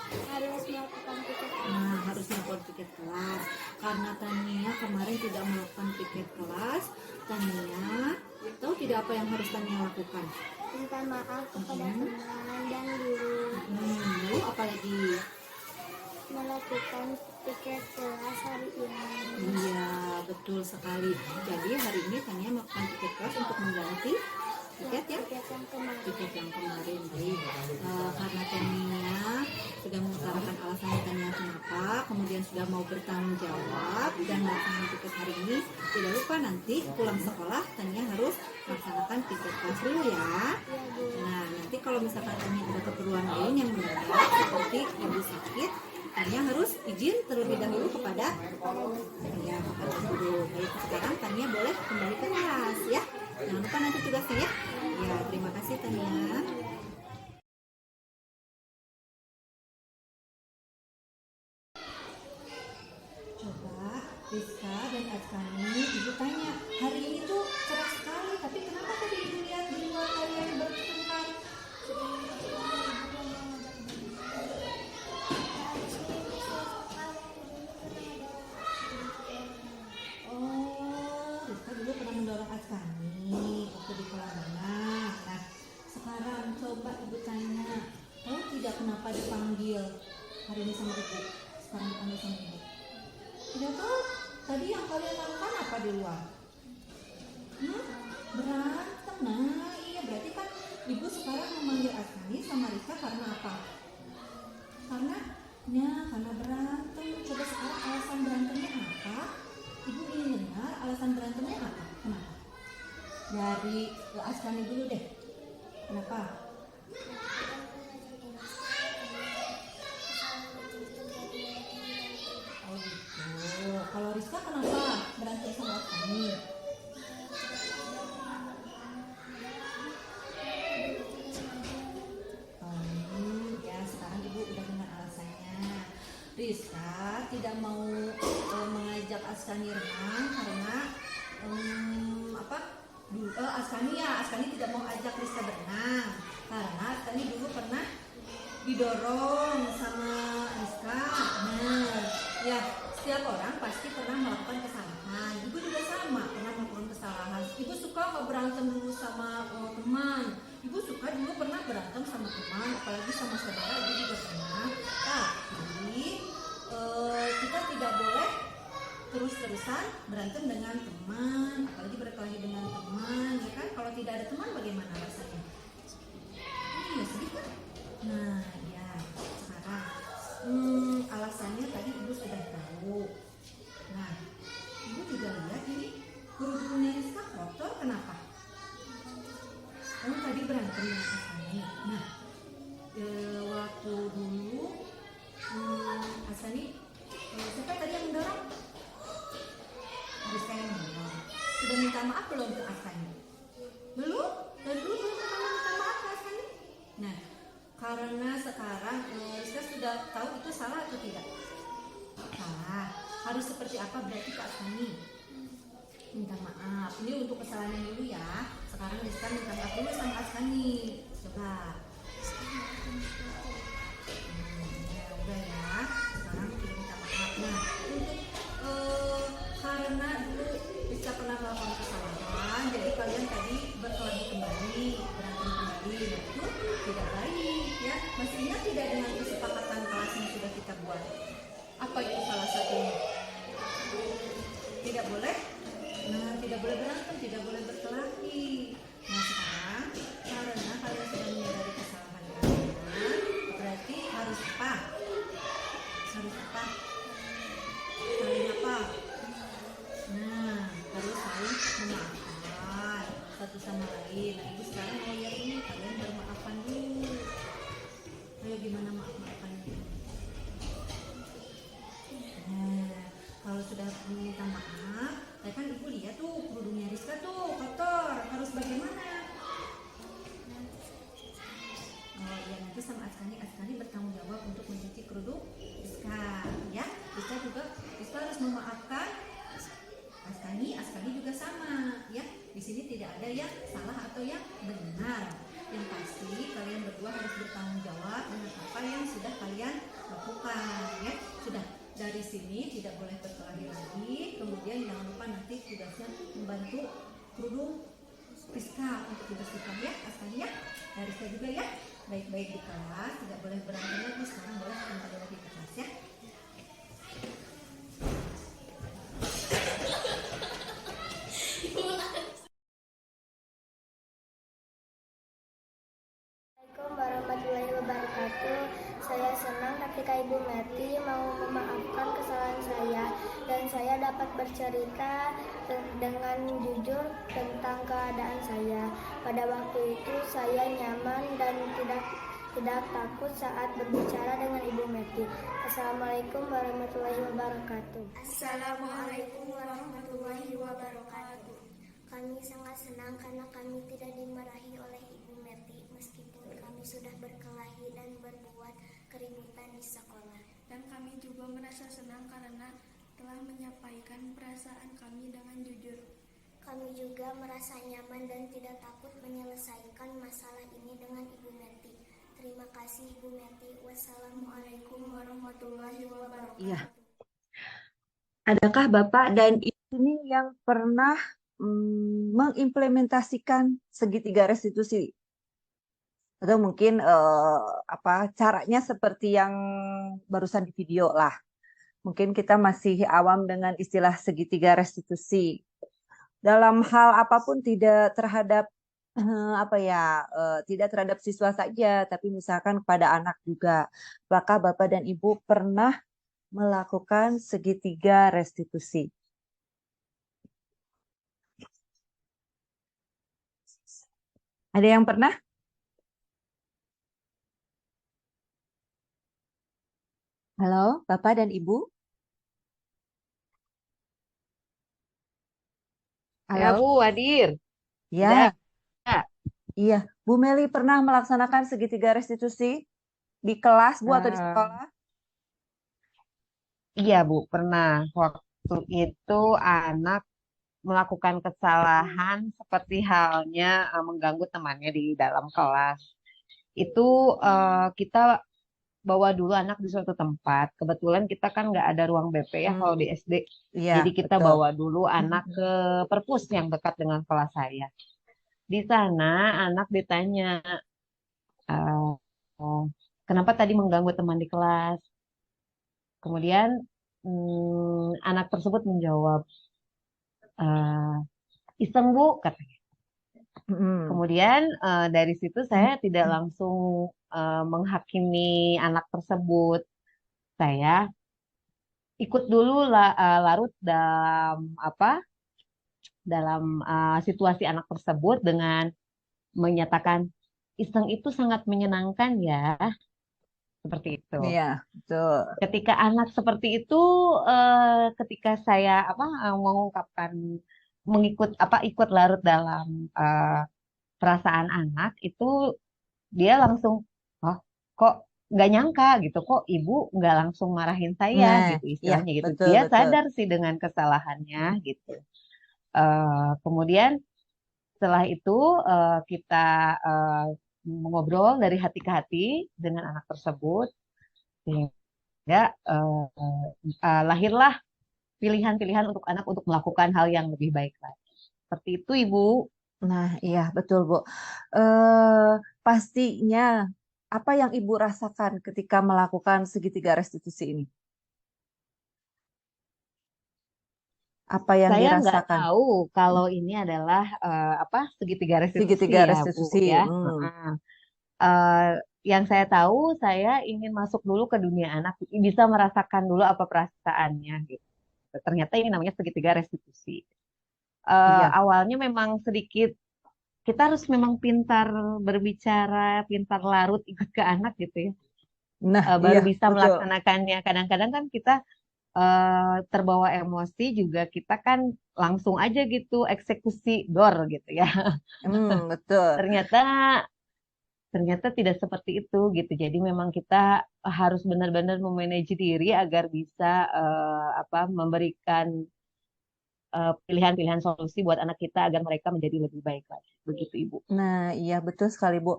Harus melakukan piket. Nah, harus melakukan piket kelas. Karena Tania kemarin tidak melakukan piket kelas, Tania tahu tidak apa yang harus Tania lakukan? Minta maaf kepada teman dan guru. Lalu apa lagi? Melakukan piket kelas hari ini. Iya, betul sekali. Jadi hari ini Tania melakukan piket kelas untuk mengganti piket ya? Piket yang kemarin. Piket yang kemarin. Baik. Karena Tania sudah mengutarakan alasan Tania kenapa, kemudian sudah mau bertanggung jawab dan melaksanakan piket hari ini, tidak lupa nanti pulang sekolah Tania harus melaksanakan piket kelas dulu ya. Iya, Bu. Nah, nanti kalau misalkan Tania ada keperluan lain yang mendadak seperti ibu sakit, Tania harus izin terlebih dahulu kepada guru. Baik, sekarang Tania boleh kembali ke kelas ya. Jangan lupa nanti tugasnya ya. Ya, terima kasih Tania. Coba Rizka dan Adkani, Ibu tanya, hari ini tuh cerah sekali, tapi kenapa tadi Ibu lihat di luar kalian bertengkar? kenapa dipanggil hari ini sama ibu? Sekarang dipanggil sama ibu. Tidak tahu. Tadi yang kalian lakukan apa di luar? Berantem. Nah, iya berarti kan ibu sekarang memanggil Asani sama Rika karena apa? Karena berantem. Coba sekarang alasan berantemnya apa? Ibu ingin dengar alasan berantemnya apa? Kenapa? Dari Asani dulu deh. Kenapa? Oh gitu. Kalau Rizka kenapa berantem sama Asani? Ya sekarang ibu udah dengar alasannya. Rizka tidak mau mengajak Asani renang karena Asani tidak mau ajak Rizka berenang karena Asani dulu pernah didorong sama Rizka. Nah, ya setiap orang pasti pernah melakukan kesalahan. Ibu juga sama pernah melakukan kesalahan. Ibu suka nggak berantem dulu sama teman. Ibu suka dulu pernah berantem sama teman, apalagi sama saudara. Ibu juga pernah. Tapi kita tidak boleh terus-terusan berantem dengan teman, apalagi berkelahi dengan teman, ya kan? Kalau tidak ada teman bagaimana rasanya? Iya sedih kan? Nah, ya sekarang alasannya tadi ibu sudah tahu. Nah, ibu juga lihat ini kerudungnya Rizka kotor, kenapa? Oh, tadi berantem dengan Asani. Nah, waktu dulu Asani, siapa tadi yang mendorong? Rizka yang mendorong. Sudah minta maaf belum ke Asani? Belum? Dan dulu belum pernah minta maaf ke Asani? Nah, karena sekarang Rizka sudah tahu itu salah atau tidak? Salah. Harus seperti apa berarti Kak Asani? Minta maaf. Ini untuk kesalahan dulu ya. Sekarang Rizka minta maaf dulu sama Asani. Coba. Ya udah ya. Sekarang kita minta maaf. Nah, untuk karena dulu Rizka pernah melakukan kesalahan, jadi kalian tadi berkelahi kembali, berantem kembali. Nah, itu tidak baik ya. Masih ingat tidak dengan kesepakatan kelas yang sudah kita buat? Apa itu salah satunya? Tidak boleh. Nah, tidak boleh berantem, tidak boleh berkelahi. Nah, sekarang karena kalian sudah menyadari kesalahan kalian, berarti harus apa? Harus apa? Saling apa? Nah, harus saling memaafkan satu sama lain. Nah, ibu sekarang mau lihat ini, kalian bermaafkan dulu. Ayo gimana maaf-maafannya? Nah, kalau sudah minta maaf, kan ibu lihat tuh kerudungnya Rizka tuh kotor, harus bagaimana? Oh ya, nanti sama Asani bertanggung jawab untuk mencuci kerudung Rizka, ya. Rizka harus memaafkan Asani juga sama, ya. Di sini tidak ada yang salah atau yang benar. Yang pasti kalian berdua harus bertanggung jawab dengan apa yang sudah kalian lakukan, ya. Sudah. Dari sini tidak boleh berkelahi lagi. Kemudian jangan lupa nanti tugasnya membantu kerudung Rizka untuk dibersihkan ya, Asani ya. Dari Rizka juga ya. Baik-baik di kelas, tidak boleh berantem lagi. Sekarang boleh kembali lagi ke kelas ya. Assalamualaikum warahmatullahi wabarakatuh. Saya senang ketika Ibu Meti mau memaafkan kesalahan saya dan saya dapat bercerita dengan jujur tentang keadaan saya. Pada waktu itu saya nyaman dan tidak takut saat berbicara dengan Ibu Meti. Assalamualaikum warahmatullahi wabarakatuh. Assalamualaikum warahmatullahi wabarakatuh. Kami sangat senang karena kami tidak dimarahi oleh Ibu Meti meskipun kami sudah berkelahi dan berbuat keributan di sekolah. Dan kami juga merasa senang karena telah menyampaikan perasaan kami dengan jujur. Kami juga merasa nyaman dan tidak takut menyelesaikan masalah ini dengan Ibu Meti. Terima kasih Ibu Meti. Wassalamualaikum warahmatullahi wabarakatuh. Iya. Adakah Bapak dan Ibu ini yang pernah mengimplementasikan segitiga restitusi? Atau mungkin caranya seperti yang barusan di video lah. Mungkin kita masih awam dengan istilah segitiga restitusi. Dalam hal apapun tidak terhadap tidak terhadap siswa saja, tapi misalkan kepada anak juga. Apakah Bapak dan Ibu pernah melakukan segitiga restitusi? Ada yang pernah? Halo, Bapak dan Ibu? Ya Halo? Bu, hadir. Ya, Tidak. iya. Bu Meli pernah melaksanakan segitiga restitusi di kelas, Bu, atau di Eh, sekolah? iya Bu, pernah. Waktu itu anak melakukan kesalahan seperti halnya mengganggu temannya di dalam kelas. Itu kita bawa dulu anak di suatu tempat. Kebetulan kita kan nggak ada ruang BP ya kalau di SD. Iya, Jadi kita betul. bawa dulu anak ke perpus yang dekat dengan kelas saya. Di sana anak ditanya, eh, oh, kenapa tadi mengganggu teman di kelas? Kemudian anak tersebut menjawab, "Eh, iseng Bu," katanya. Mm-mm. Kemudian dari situ saya tidak langsung menghakimi anak tersebut. Saya ikut dulu larut dalam situasi anak tersebut dengan menyatakan iseng itu sangat menyenangkan ya, seperti itu. Iya, betul. Ketika anak seperti itu, ketika saya mengungkapkan ikut larut dalam perasaan anak itu, dia langsung, oh kok nggak nyangka gitu, kok ibu nggak langsung marahin saya Nah, gitu iya, istilahnya gitu. betul, Dia betul. sadar sih dengan kesalahannya gitu. Kemudian setelah itu kita mengobrol dari hati ke hati dengan anak tersebut, sehingga lahirlah pilihan-pilihan untuk anak untuk melakukan hal yang lebih baik lagi. Seperti itu, Ibu. Nah, iya, betul, Bu. Eh, pastinya, apa yang Ibu rasakan ketika melakukan segitiga restitusi ini? Apa yang Saya nggak dirasakan? tahu kalau ini adalah segitiga restitusi Segitiga ya, Bu restitusi. ya. Hmm. Heeh. Eh, yang saya tahu, saya ingin masuk dulu ke dunia anak, bisa merasakan dulu apa perasaannya gitu. Ternyata ini namanya segitiga restitusi. Iya. Awalnya memang sedikit kita harus memang pintar berbicara, pintar larut ikut ke anak gitu ya. Nah, Baru iya, bisa betul. melaksanakannya. Kadang-kadang kan kita terbawa emosi juga kita kan langsung aja gitu eksekusi dor gitu ya. Betul. Ternyata ternyata tidak seperti itu gitu. Jadi memang kita harus benar-benar memanage diri agar bisa memberikan pilihan-pilihan solusi buat anak kita agar mereka menjadi lebih baik lagi. Begitu Ibu. Nah, iya, betul sekali, Bu.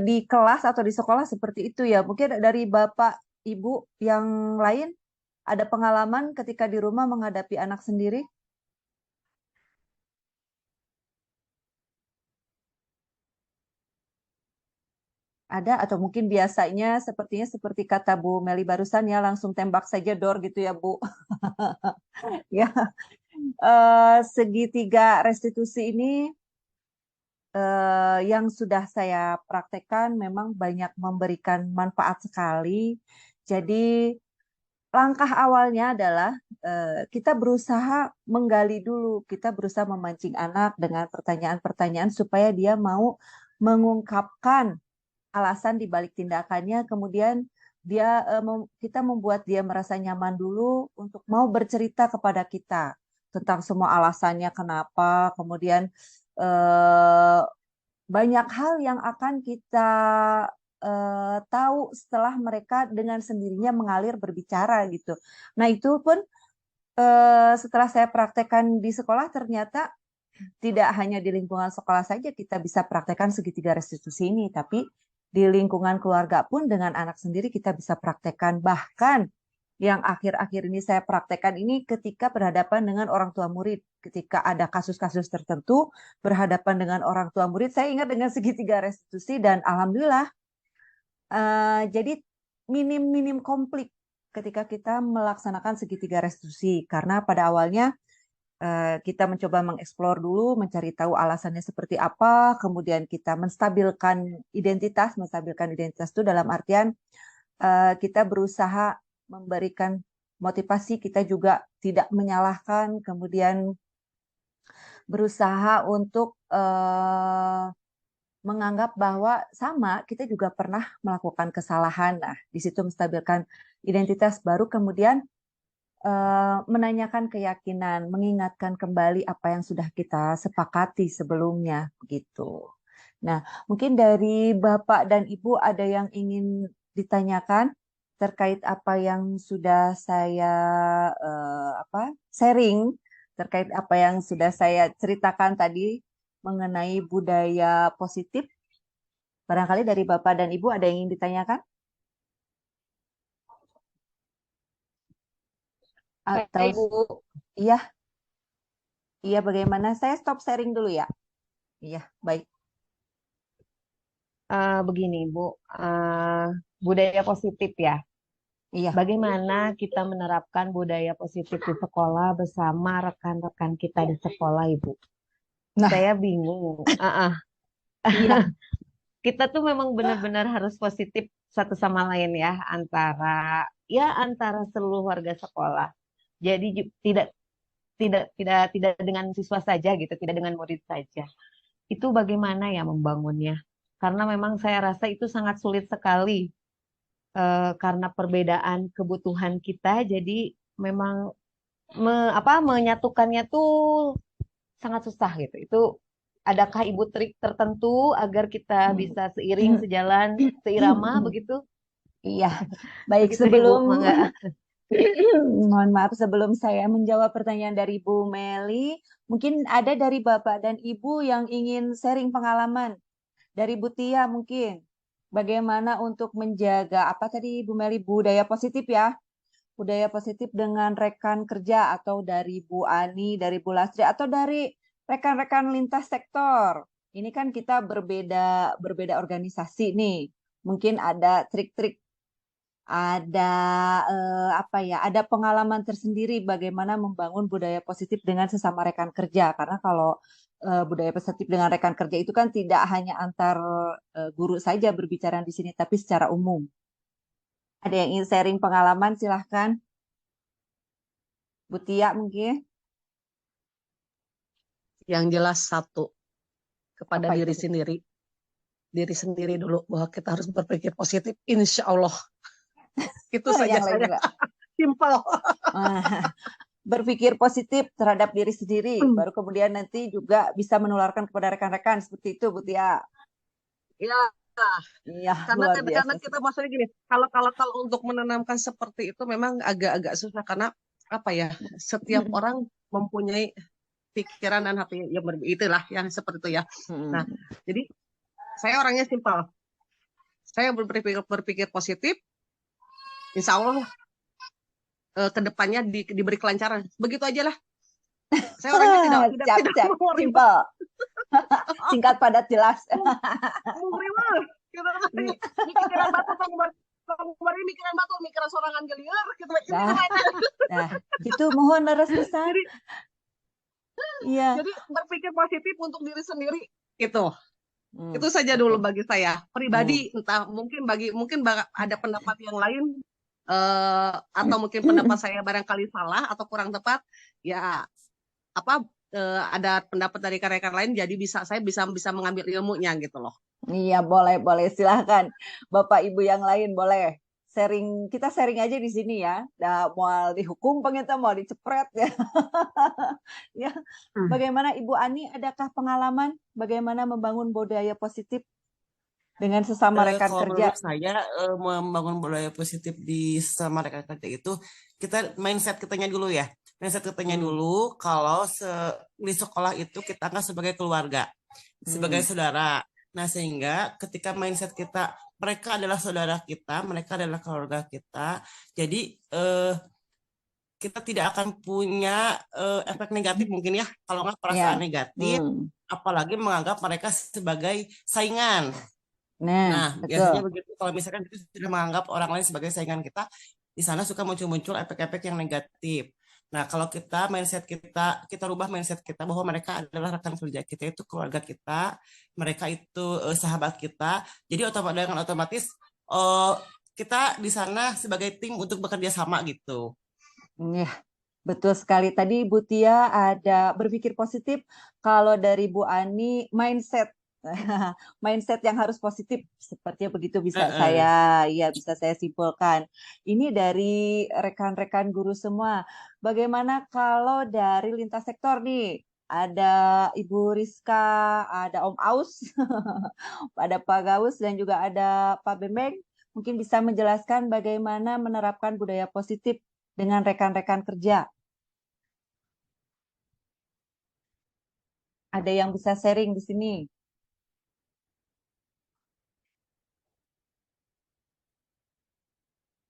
Di kelas atau di sekolah seperti itu ya. Mungkin dari Bapak, Ibu yang lain ada pengalaman ketika di rumah menghadapi anak sendiri? Ada atau mungkin biasanya sepertinya seperti kata Bu Meli barusan ya, langsung tembak saja dor gitu ya, Bu. Ya, segitiga restitusi ini yang sudah saya praktekkan memang banyak memberikan manfaat sekali. Jadi langkah awalnya adalah kita berusaha menggali dulu, kita berusaha memancing anak dengan pertanyaan-pertanyaan supaya dia mau mengungkapkan alasan di balik tindakannya, kemudian kita membuat dia merasa nyaman dulu untuk mau bercerita kepada kita tentang semua alasannya kenapa, kemudian banyak hal yang akan kita tahu setelah mereka dengan sendirinya mengalir berbicara gitu. Nah, itu pun setelah saya praktekkan di sekolah ternyata tidak hanya di lingkungan sekolah saja kita bisa praktekkan segitiga restitusi ini, tapi di lingkungan keluarga pun dengan anak sendiri kita bisa praktekkan. Bahkan yang akhir-akhir ini saya praktekkan ini ketika berhadapan dengan orang tua murid. Ketika ada kasus-kasus tertentu berhadapan dengan orang tua murid, saya ingat dengan segitiga restitusi dan alhamdulillah jadi minim konflik ketika kita melaksanakan segitiga restitusi karena pada awalnya kita mencoba mengeksplor dulu, mencari tahu alasannya seperti apa, kemudian kita menstabilkan identitas itu dalam artian kita berusaha memberikan motivasi, kita juga tidak menyalahkan, kemudian berusaha untuk menganggap bahwa sama, kita juga pernah melakukan kesalahan. Nah, di situ menstabilkan identitas baru, kemudian menanyakan keyakinan, mengingatkan kembali apa yang sudah kita sepakati sebelumnya, begitu. Nah, mungkin dari Bapak dan Ibu ada yang ingin ditanyakan terkait apa yang sudah saya sharing, terkait apa yang sudah saya ceritakan tadi mengenai budaya positif. Barangkali dari Bapak dan Ibu ada yang ingin ditanyakan? Atau Ibu, iya, bagaimana? Saya stop sharing dulu ya. Iya, baik. begini Bu, budaya positif ya. Iya. Bagaimana kita menerapkan budaya positif di sekolah bersama rekan-rekan kita di sekolah, Ibu? Nah. Saya bingung. Iya. Kita tuh memang benar-benar harus positif satu sama lain ya, antara seluruh warga sekolah. Jadi tidak dengan siswa saja gitu, tidak dengan murid saja. Itu bagaimana ya membangunnya? Karena memang saya rasa itu sangat sulit sekali. Karena perbedaan kebutuhan kita, jadi memang menyatukannya tuh sangat susah gitu. Itu adakah Ibu trik tertentu agar kita bisa seiring sejalan seirama begitu? Iya, baik. Begitu, Sebelum Ibu, mangga. mohon maaf, sebelum saya menjawab pertanyaan dari Bu Meli, mungkin ada dari Bapak dan Ibu yang ingin sharing pengalaman. Dari Bu Tia mungkin. Bagaimana untuk menjaga, apa tadi Bu Meli, budaya positif ya? Budaya positif dengan rekan kerja, atau dari Bu Ani, dari Bu Lastri, atau dari rekan-rekan lintas sektor. Ini kan kita berbeda organisasi nih. Mungkin ada trik-trik, ada ada pengalaman tersendiri bagaimana membangun budaya positif dengan sesama rekan kerja. Karena kalau budaya positif dengan rekan kerja itu kan tidak hanya antar guru saja berbicara di sini, tapi secara umum. Ada yang ingin sharing pengalaman, silahkan. Bu Tia mungkin. Yang jelas satu, kepada Apa diri itu? sendiri. Diri sendiri dulu, bahwa kita harus berpikir positif, insya Allah. Itu saja Yang lain saya. juga. Simpel. Berpikir positif terhadap diri sendiri, baru kemudian nanti juga bisa menularkan kepada rekan-rekan, seperti itu Bu Tia. Ya, Iya, karena luar biasa. kadang-kadang kita maksudnya gini, kalau untuk menanamkan seperti itu memang agak-agak susah, karena apa ya, setiap orang mempunyai pikiran dan hati yang itulah yang seperti itu ya. Nah, jadi saya orangnya simpel. Saya berpikir positif, insya Allah kedepannya diberi kelancaran. Begitu aja lah. Saya orangnya tidak simpel. Singkat, padat, jelas. Mikiran batu, mikiran sorangan gelir, gitu. Nah, itu mohon restu besar. Iya. Jadi berpikir positif untuk diri sendiri itu. Itu saja dulu bagi saya pribadi. Entah mungkin ada pendapat yang lain, atau mungkin pendapat saya barangkali salah atau kurang tepat. Ya ada pendapat dari rekan-rekan lain, jadi saya bisa mengambil ilmunya gitu loh. Iya, boleh silahkan. Bapak Ibu yang lain boleh sharing, kita sharing aja di sini ya. Mau dihukum pengen mau dicepret ya. Ya. Bagaimana Ibu Ani, adakah pengalaman bagaimana membangun budaya positif dengan sesama rekan Kalau kerja? menurut saya membangun budaya positif di sesama rekan kerja itu kita mindset kitanya dulu ya. Mindset kitanya dulu, kalau di sekolah itu kita kan sebagai keluarga, sebagai saudara. Nah, sehingga ketika mindset kita mereka adalah saudara kita, mereka adalah keluarga kita. Jadi kita tidak akan punya efek negatif mungkin ya, kalau nggak perasaan Ya. negatif, apalagi menganggap mereka sebagai saingan. Nah, Nah, betul. biasanya begitu kalau misalkan kita sudah menganggap orang lain sebagai saingan kita, di sana suka muncul-muncul efek-efek yang negatif. Nah, kalau kita rubah mindset kita bahwa mereka adalah rekan kerja kita, itu keluarga kita, mereka itu sahabat kita. Jadi dengan otomatis eh, kita di sana sebagai tim untuk bekerja sama gitu. Ya, betul sekali. Tadi Bu Tia ada berpikir positif. Kalau dari Bu Ani, mindset. Mindset yang harus positif. Sepertinya begitu bisa bisa saya simpulkan. Ini dari rekan-rekan guru semua. Bagaimana kalau dari lintas sektor nih? Ada Ibu Rizka, ada Om Aus, ada Pak Gaus, dan juga ada Pak Bembeng. Mungkin bisa menjelaskan bagaimana menerapkan budaya positif dengan rekan-rekan kerja. Ada yang bisa sharing di sini?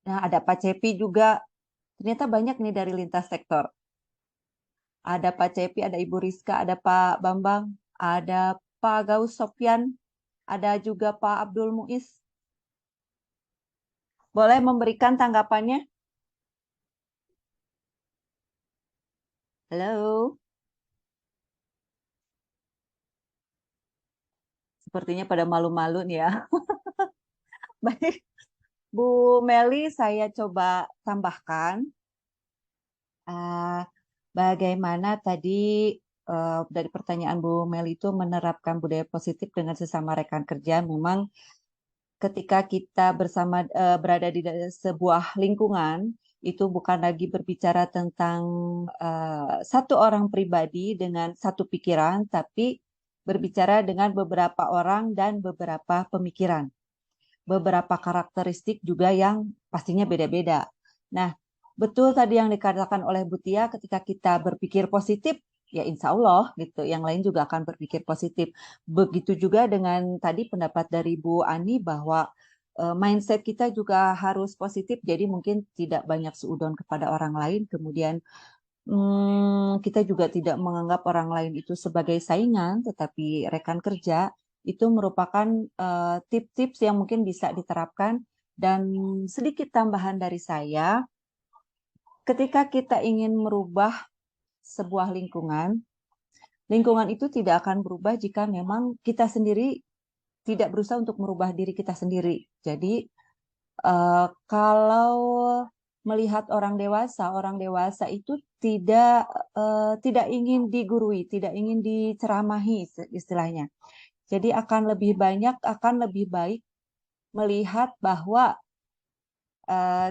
Nah, ada Pak Cepi juga. Ternyata banyak nih dari lintas sektor. Ada Pak Cepi, ada Ibu Rizka, ada Pak Bambang, ada Pak Gaus Sopyan, ada juga Pak Abdul Muiz. Boleh memberikan tanggapannya? Halo? Sepertinya pada malu-malu nih ya. Baik, Bu Meli, saya coba tambahkan. Bagaimana tadi dari pertanyaan Bu Meli itu menerapkan budaya positif dengan sesama rekan kerja. Memang ketika kita berada di sebuah lingkungan, itu bukan lagi berbicara tentang satu orang pribadi dengan satu pikiran, tapi berbicara dengan beberapa orang dan beberapa pemikiran, beberapa karakteristik juga yang pastinya beda-beda. Nah, betul tadi yang dikatakan oleh Bu Tia, ketika kita berpikir positif, ya insya Allah gitu, yang lain juga akan berpikir positif. Begitu juga dengan tadi pendapat dari Bu Ani bahwa mindset kita juga harus positif, jadi mungkin tidak banyak seudon kepada orang lain, kemudian kita juga tidak menganggap orang lain itu sebagai saingan, tetapi rekan kerja. Itu merupakan tips-tips yang mungkin bisa diterapkan. Dan sedikit tambahan dari saya, ketika kita ingin merubah sebuah lingkungan, lingkungan itu tidak akan berubah jika memang kita sendiri tidak berusaha untuk merubah diri kita sendiri. Jadi kalau melihat orang dewasa itu tidak ingin digurui, tidak ingin diceramahi istilahnya. Jadi akan lebih baik melihat bahwa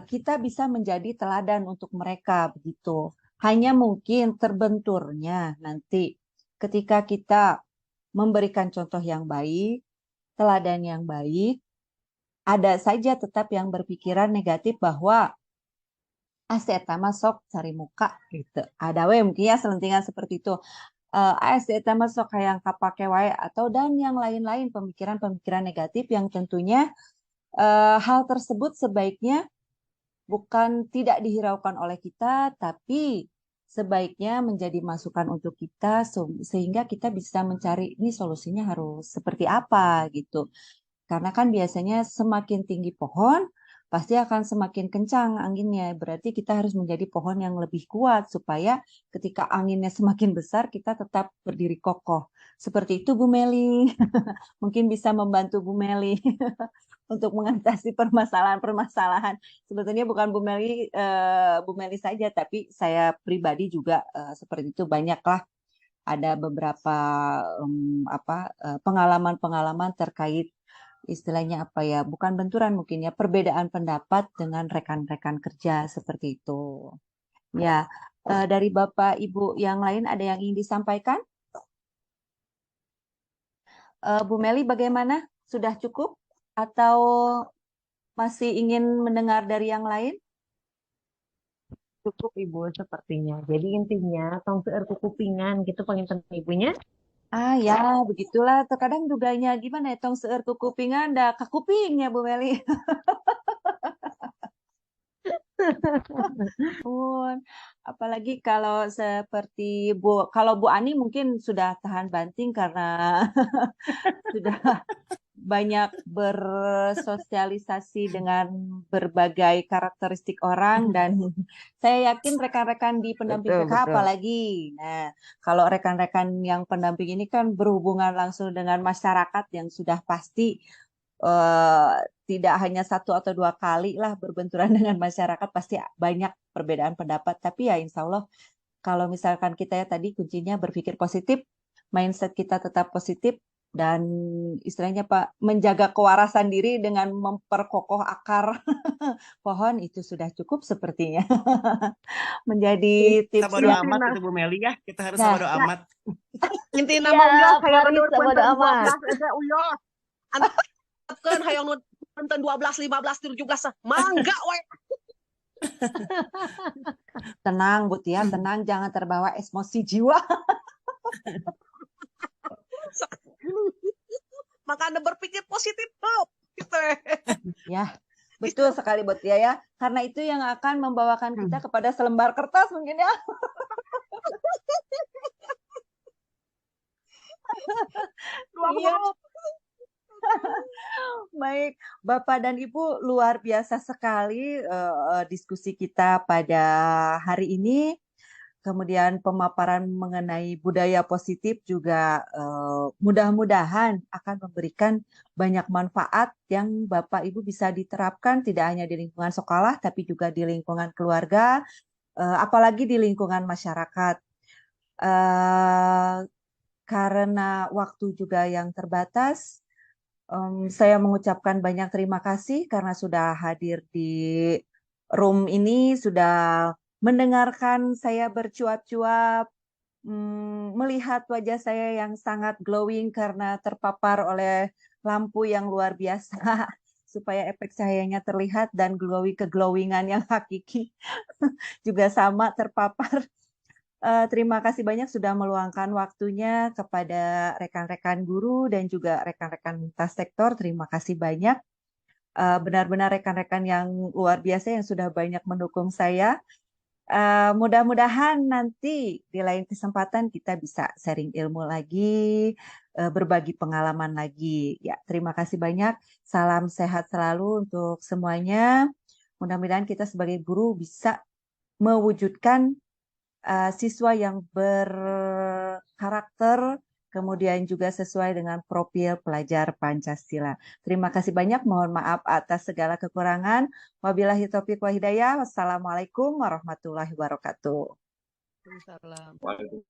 kita bisa menjadi teladan untuk mereka begitu. Hanya mungkin terbenturnya nanti ketika kita memberikan contoh yang baik, teladan yang baik, ada saja tetap yang berpikiran negatif bahwa eta masuk cari muka gitu. Ada we mungkin ya selentingan seperti itu. Eta masuk kayak kapake wae atau dan yang lain-lain pemikiran-pemikiran negatif yang tentunya hal tersebut sebaiknya bukan tidak dihiraukan oleh kita, tapi sebaiknya menjadi masukan untuk kita sehingga kita bisa mencari ini solusinya harus seperti apa gitu. Karena kan biasanya semakin tinggi pohon, pasti akan semakin kencang anginnya. Berarti kita harus menjadi pohon yang lebih kuat supaya ketika anginnya semakin besar, kita tetap berdiri kokoh. Seperti itu Bu Meli. Mungkin bisa membantu Bu Meli untuk mengatasi permasalahan-permasalahan. Sebetulnya bukan Bu Meli saja, tapi saya pribadi juga seperti itu. Banyaklah ada beberapa pengalaman-pengalaman terkait istilahnya apa ya, bukan benturan mungkin ya, perbedaan pendapat dengan rekan-rekan kerja seperti itu. Ya, dari Bapak Ibu yang lain ada yang ingin disampaikan? Bu Meli bagaimana? Sudah cukup atau masih ingin mendengar dari yang lain? Cukup Ibu sepertinya. Jadi intinya tong seueur kupingan gitu penginten ibunya. Ya, begitulah. Terkadang duganya gimana ya, tong seueur ku kupingan, da ka kupingnya Bu Meli. Pun, apalagi kalau seperti kalau Bu Ani mungkin sudah tahan banting karena sudah banyak bersosialisasi dengan berbagai karakteristik orang dan saya yakin rekan-rekan di pendamping Betul, PKH betul. apalagi. Nah, kalau rekan-rekan yang pendamping ini kan berhubungan langsung dengan masyarakat yang sudah pasti eh, tidak hanya satu atau dua kali lah berbenturan dengan masyarakat, pasti banyak perbedaan pendapat. Tapi ya insya Allah kalau misalkan kita ya tadi kuncinya berpikir positif, mindset kita tetap positif, dan istilahnya Pak, menjaga kewarasan diri dengan memperkokoh akar pohon itu sudah cukup sepertinya. Menjadi Kita tips bodo yang amat Intina, itu Bu Meli ya. Kita harus nah, bodo amat. intina mah uyos Siap, hayang Marisa, ngeundeurkeun bodo teh amat. 12 ente uyos. Antepkeun hayang nonton 12, 15, 17. Mangga we. tenang Bu Tia, tenang, jangan terbawa emosi jiwa. Makanya berpikir positif tuh. Gitu. Ya, betul sekali Bu Tia ya. Karena itu yang akan membawakan kita kepada selembar kertas mungkin ya. Dua Iya. huruf. Baik, Bapak dan Ibu, luar biasa sekali diskusi kita pada hari ini. Kemudian pemaparan mengenai budaya positif juga mudah-mudahan akan memberikan banyak manfaat yang Bapak Ibu bisa diterapkan tidak hanya di lingkungan sekolah, tapi juga di lingkungan keluarga, apalagi di lingkungan masyarakat. Eh, karena waktu juga yang terbatas, saya mengucapkan banyak terima kasih karena sudah hadir di room ini, sudah mendengarkan saya bercuap-cuap, melihat wajah saya yang sangat glowing karena terpapar oleh lampu yang luar biasa, supaya efek cahayanya terlihat dan keglowingan yang hakiki juga sama terpapar. Terima kasih banyak sudah meluangkan waktunya kepada rekan-rekan guru dan juga rekan-rekan lintas sektor. Terima kasih banyak. Benar-benar rekan-rekan yang luar biasa yang sudah banyak mendukung saya. Mudah-mudahan nanti di lain kesempatan kita bisa sharing ilmu lagi, berbagi pengalaman lagi. Ya, terima kasih banyak. Salam sehat selalu untuk semuanya. Mudah-mudahan kita sebagai guru bisa mewujudkan siswa yang berkarakter, kemudian juga sesuai dengan profil pelajar Pancasila. Terima kasih banyak, mohon maaf atas segala kekurangan. Wabillahi taufiq wa hidayah. Wassalamualaikum warahmatullahi wabarakatuh. Salam. Waalaikumsalam.